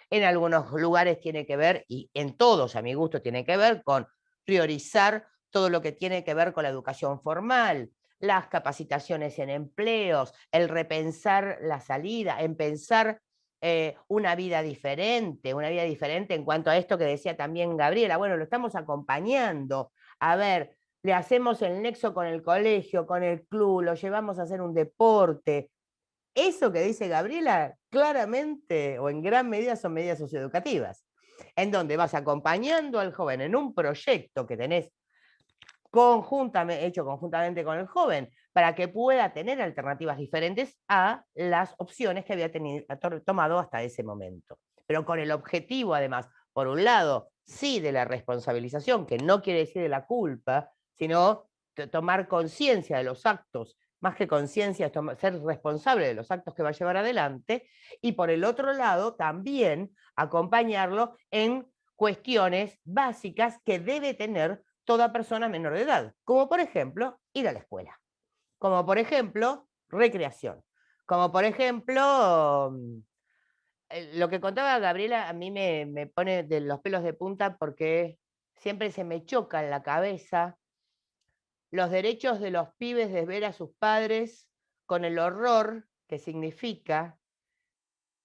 En algunos lugares tiene que ver, y en todos a mi gusto tiene que ver con priorizar todo lo que tiene que ver con la educación formal, las capacitaciones en empleos, el repensar la salida, en pensar una vida diferente en cuanto a esto que decía también Gabriela. Bueno, lo estamos acompañando. A ver, le hacemos el nexo con el colegio, con el club, lo llevamos a hacer un deporte. Eso que dice Gabriela, claramente o en gran medida son medidas socioeducativas, en donde vas acompañando al joven en un proyecto que tenés hecho conjuntamente con el joven, para que pueda tener alternativas diferentes a las opciones que había tomado hasta ese momento. Pero con el objetivo, además, por un lado, sí de la responsabilización, que no quiere decir de la culpa, sino tomar conciencia de los actos, más que conciencia, ser responsable de los actos que va a llevar adelante, y por el otro lado, también acompañarlo en cuestiones básicas que debe tener toda persona menor de edad, como por ejemplo ir a la escuela, como por ejemplo recreación, como por ejemplo lo que contaba Gabriela a mí me pone de los pelos de punta porque siempre se me choca en la cabeza los derechos de los pibes de ver a sus padres con el horror que significa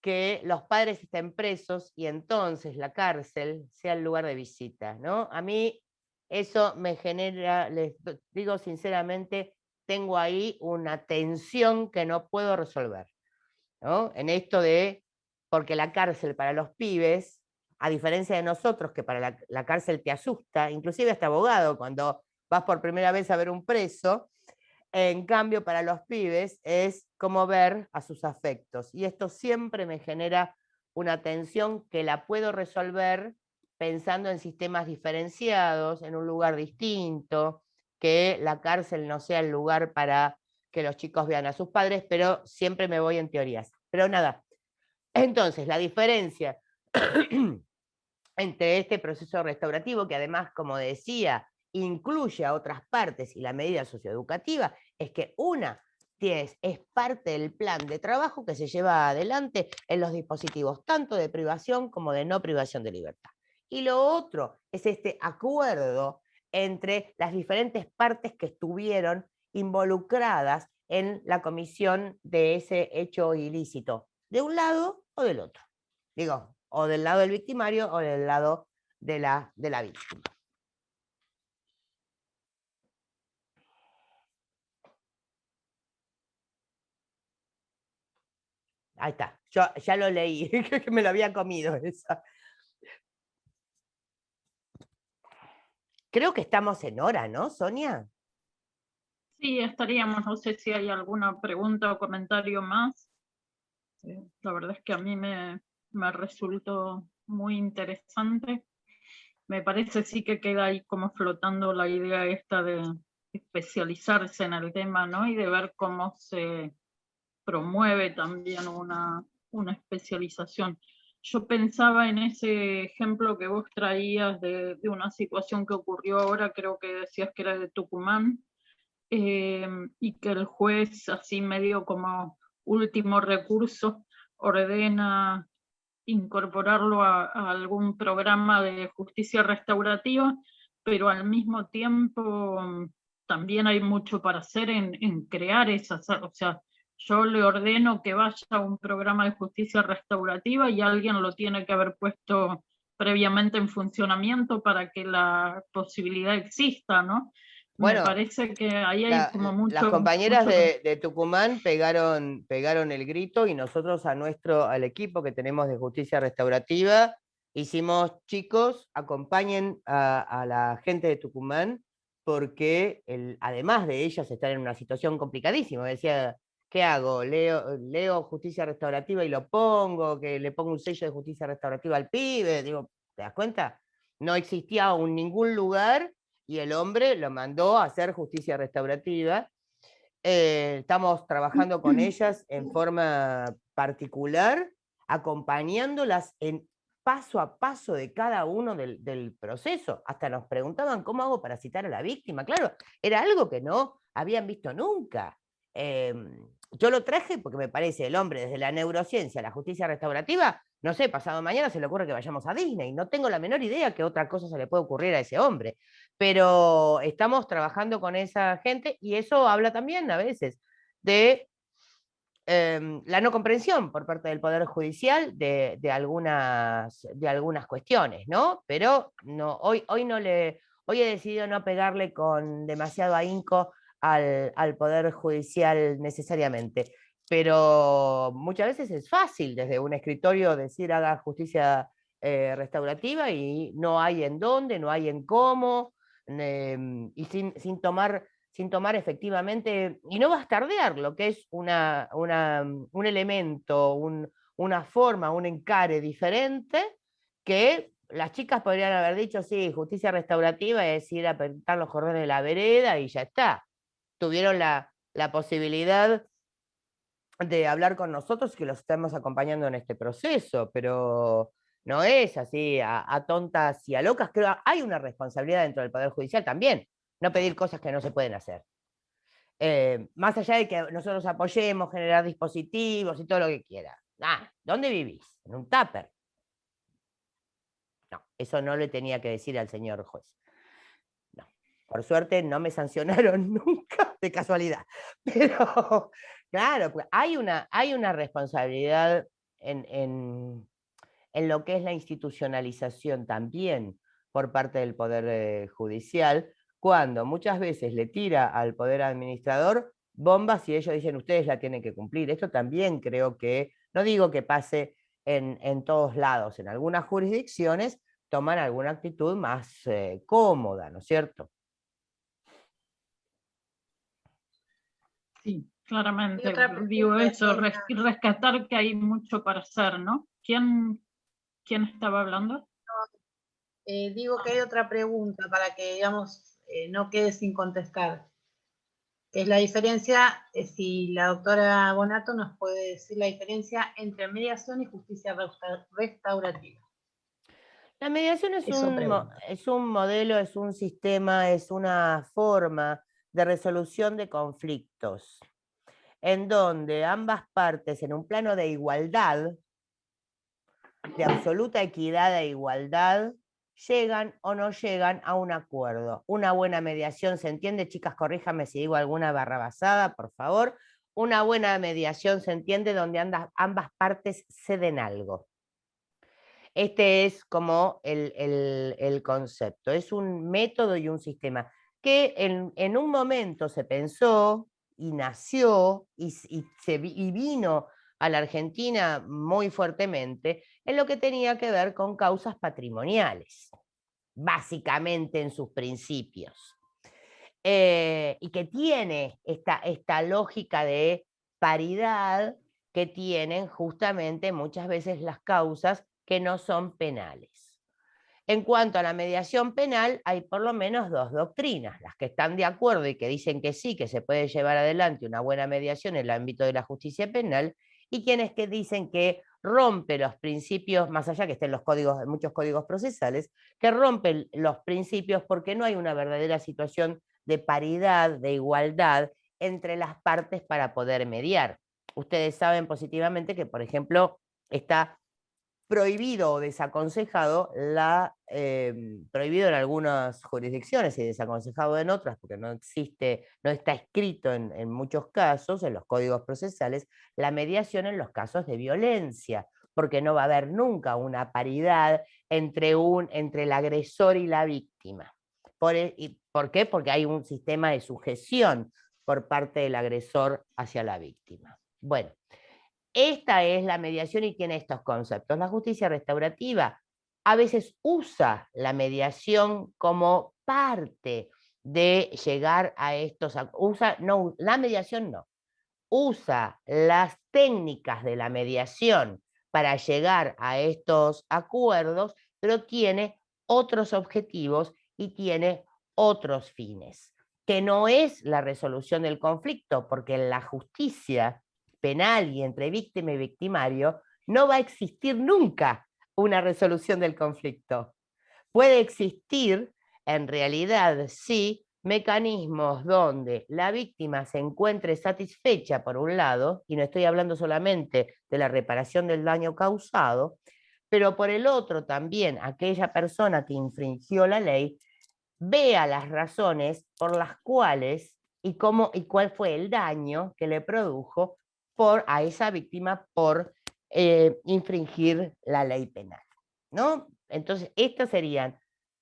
que los padres estén presos y entonces la cárcel sea el lugar de visita, ¿no? A mí eso me genera, les digo sinceramente, tengo ahí una tensión que no puedo resolver, ¿no? En esto porque la cárcel para los pibes, a diferencia de nosotros, que para la cárcel te asusta, inclusive hasta abogado, cuando vas por primera vez a ver un preso, En cambio, para los pibes es como ver a sus afectos. Y esto siempre me genera una tensión que la puedo resolver pensando en sistemas diferenciados, en un lugar distinto, que la cárcel no sea el lugar para que los chicos vean a sus padres, pero siempre me voy en teorías. Pero nada, entonces la diferencia entre este proceso restaurativo, que además, como decía, incluye a otras partes y la medida socioeducativa, es que una es parte del plan de trabajo que se lleva adelante en los dispositivos, tanto de privación como de no privación de libertad. Y lo otro es este acuerdo entre las diferentes partes que estuvieron involucradas en la comisión de ese hecho ilícito, de un lado o del otro. Digo, o del lado del victimario o del lado de la víctima. Ahí está, yo ya lo leí, que me lo había comido esa. Creo que estamos en hora, ¿no, Sonia? Sí, estaríamos, no sé si hay alguna pregunta o comentario más. La verdad es que a mí me resultó muy interesante. Me parece sí que queda ahí como flotando la idea esta de especializarse en el tema, ¿no? Y de ver cómo se promueve también una especialización. Yo pensaba en ese ejemplo que vos traías de una situación que ocurrió ahora, creo que decías que era de Tucumán, y que el juez, así medio como último recurso, ordena incorporarlo a algún programa de justicia restaurativa, pero al mismo tiempo también hay mucho para hacer en crear esas, o sea, yo le ordeno que vaya a un programa de justicia restaurativa y alguien lo tiene que haber puesto previamente en funcionamiento para que la posibilidad exista, ¿no? Bueno, me parece que ahí hay como mucho... Las compañeras mucho... de Tucumán pegaron el grito y nosotros al equipo que tenemos de justicia restaurativa hicimos, chicos, acompañen a la gente de Tucumán porque además de ellas están en una situación complicadísima. Decía, ¿qué hago? Leo justicia restaurativa y lo pongo, que le pongo un sello de justicia restaurativa al pibe. Digo, ¿te das cuenta? No existía aún ningún lugar y el hombre lo mandó a hacer justicia restaurativa. Estamos trabajando con ellas en forma particular, acompañándolas en paso a paso de cada uno del proceso. Hasta nos preguntaban cómo hago para citar a la víctima. Claro, era algo que no habían visto nunca. Yo lo traje porque me parece el hombre desde la neurociencia a la justicia restaurativa, no sé, pasado mañana se le ocurre que vayamos a Disney. No tengo la menor idea que otra cosa se le puede ocurrir a ese hombre. Pero estamos trabajando con esa gente y eso habla también a veces de la no comprensión por parte del Poder Judicial de algunas cuestiones, ¿no? Pero no, hoy he decidido no pegarle con demasiado ahínco al Poder Judicial necesariamente. Pero muchas veces es fácil desde un escritorio decir haga justicia restaurativa y no hay en dónde, no hay en cómo, y sin tomar efectivamente, y no bastardear lo que es un elemento, una forma, un encare diferente, que las chicas podrían haber dicho, sí, justicia restaurativa es ir a pintar los cordones de la vereda y ya está. Tuvieron la posibilidad de hablar con nosotros que los estamos acompañando en este proceso, pero no es así a tontas y a locas. Creo que hay una responsabilidad dentro del Poder Judicial también, no pedir cosas que no se pueden hacer. Más allá de que nosotros apoyemos, generar dispositivos y todo lo que quiera. ¿Dónde vivís? En un tupper. No, eso no le tenía que decir al señor juez. No, por suerte no me sancionaron nunca, de casualidad. Pero, claro, pues hay una responsabilidad en lo que es la institucionalización también por parte del Poder Judicial, cuando muchas veces le tira al Poder Administrador bombas y ellos dicen, ustedes la tienen que cumplir. Esto también creo que, no digo que pase en todos lados, en algunas jurisdicciones toman alguna actitud más cómoda, ¿no es cierto? Sí, claramente. Y otra Digo pregunta, eso, Sonia. rescatar que hay mucho para hacer, ¿no? ¿Quién estaba hablando? Digo que hay otra pregunta para que, digamos, no quede sin contestar. Es la diferencia, si la doctora Bonato nos puede decir la diferencia entre mediación y justicia restaurativa. La mediación es Eso un pregunto. modelo, es un sistema, es una forma de resolución de conflictos, en donde ambas partes, en un plano de igualdad, de absoluta equidad e igualdad, llegan o no llegan a un acuerdo. Una buena mediación, ¿se entiende? Chicas, corríjame si digo alguna barrabasada, por favor. Una buena mediación se entiende donde ambas partes ceden algo. Este es como el concepto, es un método y un sistema que en un momento se pensó y nació y vino a la Argentina muy fuertemente en lo que tenía que ver con causas patrimoniales, básicamente en sus principios. Y que tiene esta lógica de paridad que tienen justamente muchas veces las causas que no son penales. En cuanto a la mediación penal, hay por lo menos dos doctrinas, las que están de acuerdo y que dicen que sí, que se puede llevar adelante una buena mediación en el ámbito de la justicia penal, y quienes que dicen que rompe los principios, más allá que estén los códigos, muchos códigos procesales, que rompen los principios porque no hay una verdadera situación de paridad, de igualdad entre las partes para poder mediar. Ustedes saben positivamente que, por ejemplo, está prohibido o desaconsejado, prohibido en algunas jurisdicciones y desaconsejado en otras, porque no existe, no está escrito en muchos casos, en los códigos procesales, la mediación en los casos de violencia, porque no va a haber nunca una paridad entre el agresor y la víctima. ¿Por qué? Porque hay un sistema de sujeción por parte del agresor hacia la víctima. Bueno, esta es la mediación y tiene estos conceptos. La justicia restaurativa a veces usa la mediación como parte de llegar a estos... la mediación no. Usa las técnicas de la mediación para llegar a estos acuerdos, pero tiene otros objetivos y tiene otros fines, que no es la resolución del conflicto, porque en la justicia penal y entre víctima y victimario no va a existir nunca una resolución del conflicto. Puede existir, en realidad, sí, mecanismos donde la víctima se encuentre satisfecha por un lado, y no estoy hablando solamente de la reparación del daño causado, pero por el otro también aquella persona que infringió la ley vea las razones por las cuales y cuál fue el daño que le produjo a esa víctima por infringir la ley penal, ¿no? Entonces, estas serían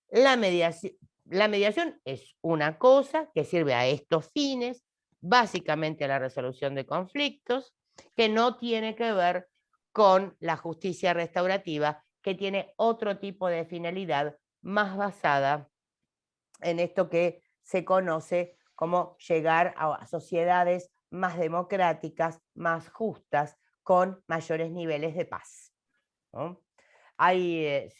la mediación. La mediación es una cosa que sirve a estos fines, básicamente a la resolución de conflictos, que no tiene que ver con la justicia restaurativa, que tiene otro tipo de finalidad más basada en esto que se conoce como llegar a sociedades más democráticas, más justas, con mayores niveles de paz, ¿no?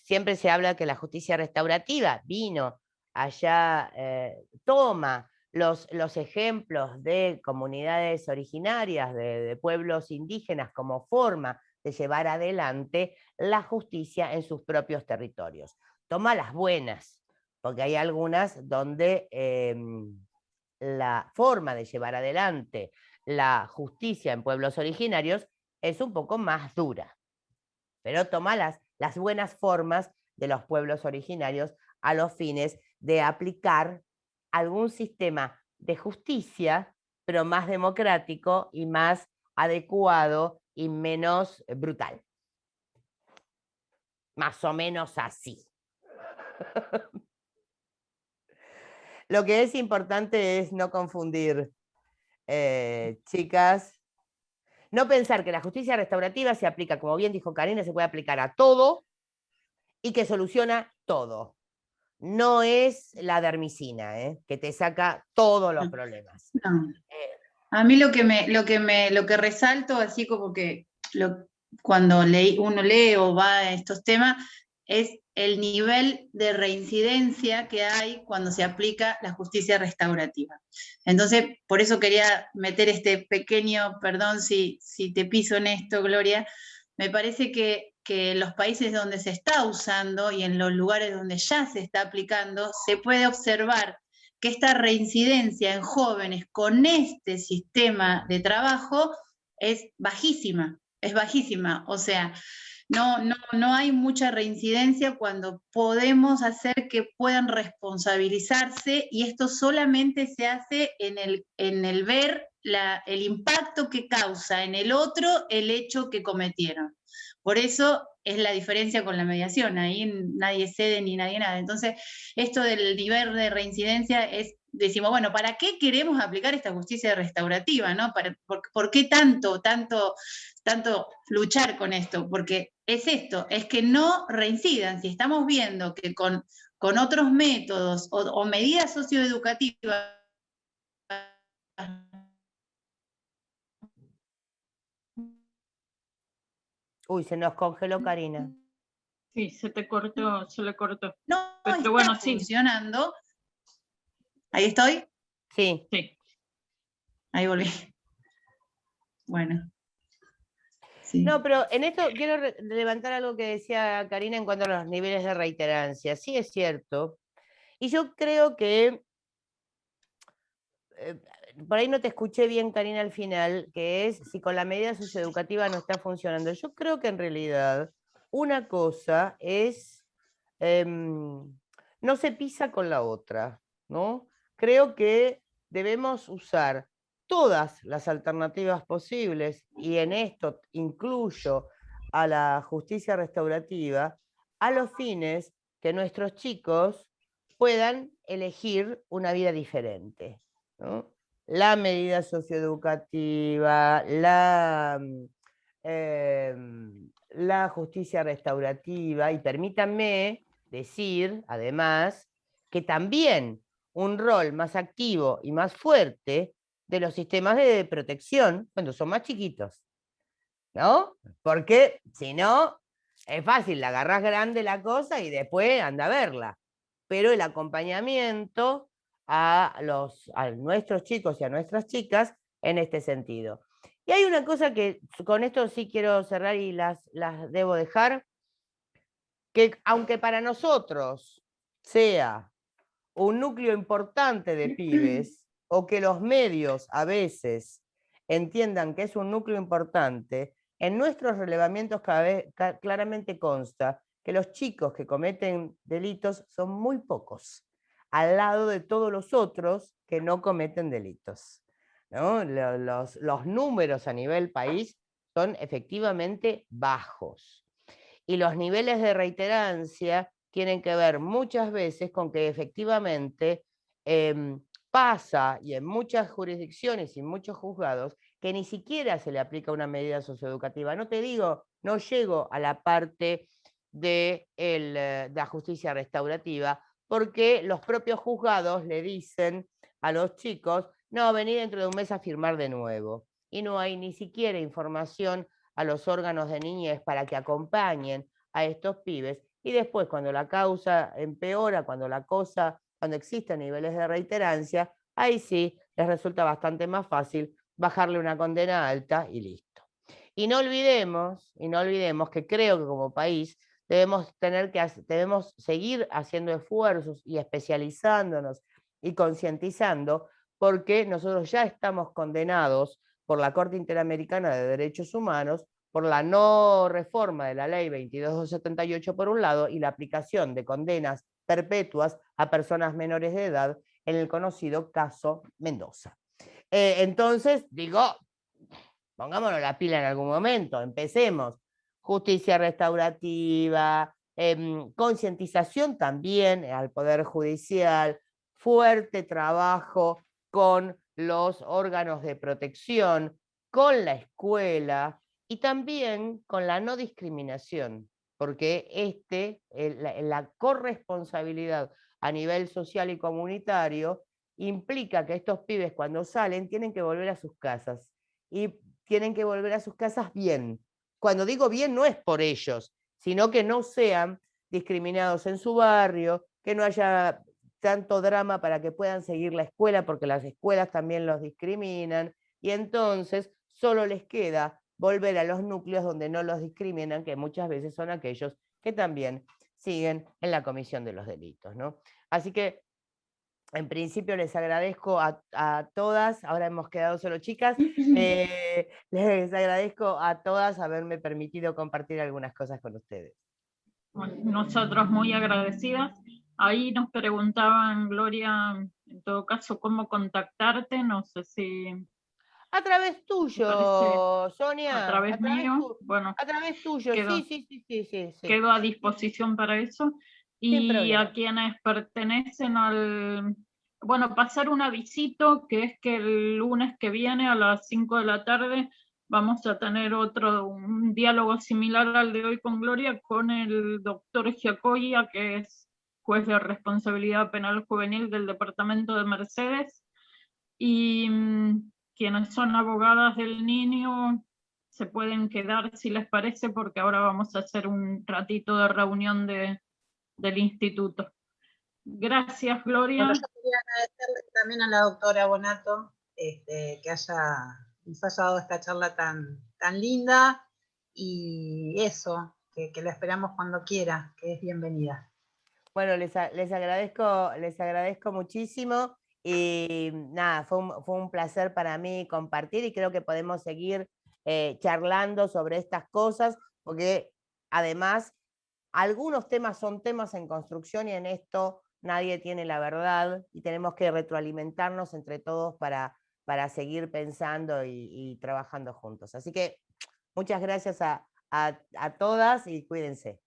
Siempre se habla que la justicia restaurativa vino allá, toma los ejemplos de comunidades originarias, de pueblos indígenas como forma de llevar adelante la justicia en sus propios territorios. Toma las buenas, porque hay algunas donde la forma de llevar adelante la justicia en pueblos originarios es un poco más dura, pero toma las buenas formas de los pueblos originarios a los fines de aplicar algún sistema de justicia, pero más democrático y más adecuado y menos brutal. Más o menos así. Lo que es importante es no confundir, chicas, no pensar que la justicia restaurativa se aplica, como bien dijo Karina, se puede aplicar a todo y que soluciona todo. No es la dermicina, que te saca todos los problemas. No. A mí lo que resalto, así como que cuando uno lee o va a estos temas, es el nivel de reincidencia que hay cuando se aplica la justicia restaurativa. Entonces, por eso quería meter este pequeño, perdón si te piso en esto, Gloria, me parece que en los países donde se está usando y en los lugares donde ya se está aplicando, se puede observar que esta reincidencia en jóvenes con este sistema de trabajo es bajísima, o sea, no hay mucha reincidencia cuando podemos hacer que puedan responsabilizarse, y esto solamente se hace en el ver el impacto que causa en el otro el hecho que cometieron. Por eso es la diferencia con la mediación, ahí nadie cede ni nadie nada. Entonces, esto del nivel de reincidencia decimos, bueno, ¿para qué queremos aplicar esta justicia restaurativa? ¿No? ¿Por qué tanto luchar con esto? Porque es esto, es que no reincidan. Si estamos viendo que con otros métodos o medidas socioeducativas Uy, se nos congeló Karina. Sí, se le cortó. no Pero está bueno, sí. funcionando. ¿Ahí estoy? Sí. Sí. Ahí volví. Bueno. Sí. No, pero en esto quiero levantar algo que decía Karina en cuanto a los niveles de reiterancia. Sí es cierto. Y yo creo que, por ahí no te escuché bien, Karina, al final, que es si con la medida socioeducativa no está funcionando. Yo creo que en realidad una cosa es, no se pisa con la otra, ¿no? Creo que debemos usar todas las alternativas posibles, y en esto incluyo a la justicia restaurativa, a los fines que nuestros chicos puedan elegir una vida diferente, ¿no? La medida socioeducativa, la justicia restaurativa, y permítanme decir, además, que también un rol más activo y más fuerte de los sistemas de protección cuando son más chiquitos, ¿no? Porque si no, es fácil, la agarrás grande la cosa y después anda a verla. Pero el acompañamiento a nuestros chicos y a nuestras chicas en este sentido. Y hay una cosa que con esto sí quiero cerrar y las debo dejar, que aunque para nosotros sea un núcleo importante de pibes, o que los medios a veces entiendan que es un núcleo importante, en nuestros relevamientos claramente consta que los chicos que cometen delitos son muy pocos, al lado de todos los otros que no cometen delitos, ¿no? Los números a nivel país son efectivamente bajos. Y los niveles de reiterancia tienen que ver muchas veces con que efectivamente pasa, y en muchas jurisdicciones y muchos juzgados, que ni siquiera se le aplica una medida socioeducativa. No te digo, no llego a la parte de la justicia restaurativa, porque los propios juzgados le dicen a los chicos, no, vení dentro de un mes a firmar de nuevo. Y no hay ni siquiera información a los órganos de niñez para que acompañen a estos pibes, y después cuando la causa empeora, cuando existen niveles de reiterancia, ahí sí les resulta bastante más fácil bajarle una condena alta y listo. Y no olvidemos que creo que como país debemos seguir haciendo esfuerzos y especializándonos y concientizando, porque nosotros ya estamos condenados por la Corte Interamericana de Derechos Humanos por la no reforma de la ley 2278 por un lado, y la aplicación de condenas perpetuas a personas menores de edad en el conocido caso Mendoza. Entonces, digo, pongámonos la pila en algún momento, empecemos. Justicia restaurativa, concientización también al Poder Judicial, fuerte trabajo con los órganos de protección, con la escuela y también con la no discriminación, porque la corresponsabilidad a nivel social y comunitario implica que estos pibes cuando salen tienen que volver a sus casas, y tienen que volver a sus casas bien. Cuando digo bien no es por ellos, sino que no sean discriminados en su barrio, que no haya tanto drama para que puedan seguir la escuela, porque las escuelas también los discriminan, y entonces solo les queda volver a los núcleos donde no los discriminan, que muchas veces son aquellos que también siguen en la comisión de los delitos, ¿no? Así que, en principio, les agradezco a todas, ahora hemos quedado solo chicas, les agradezco a todas haberme permitido compartir algunas cosas con ustedes. Bueno, nosotros muy agradecidas. Ahí nos preguntaban, Gloria, en todo caso, cómo contactarte, no sé si... A través tuyo, Sonia. A través mío, bueno, a través tuyo, sí. Quedo a disposición para eso. Sin Y problema. a quienes pertenecen al... Bueno, pasar un avisito, que es que el lunes que viene a las 5 de la tarde vamos a tener un diálogo similar al de hoy con Gloria, con el doctor Giacoia, que es juez de responsabilidad penal juvenil del departamento de Mercedes, y quienes son abogadas del niño se pueden quedar si les parece, porque ahora vamos a hacer un ratito de reunión del instituto. Gracias, Gloria. Bueno, yo quería agradecerle también a la doctora Bonato que nos haya dado esta charla tan linda, y eso, que la esperamos cuando quiera, que es bienvenida. Bueno, les agradezco muchísimo, y nada, fue un placer para mí compartir, y creo que podemos seguir charlando sobre estas cosas, porque además algunos temas son temas en construcción, y en esto nadie tiene la verdad, y tenemos que retroalimentarnos entre todos para seguir pensando y trabajando juntos. Así que muchas gracias a todas, y cuídense.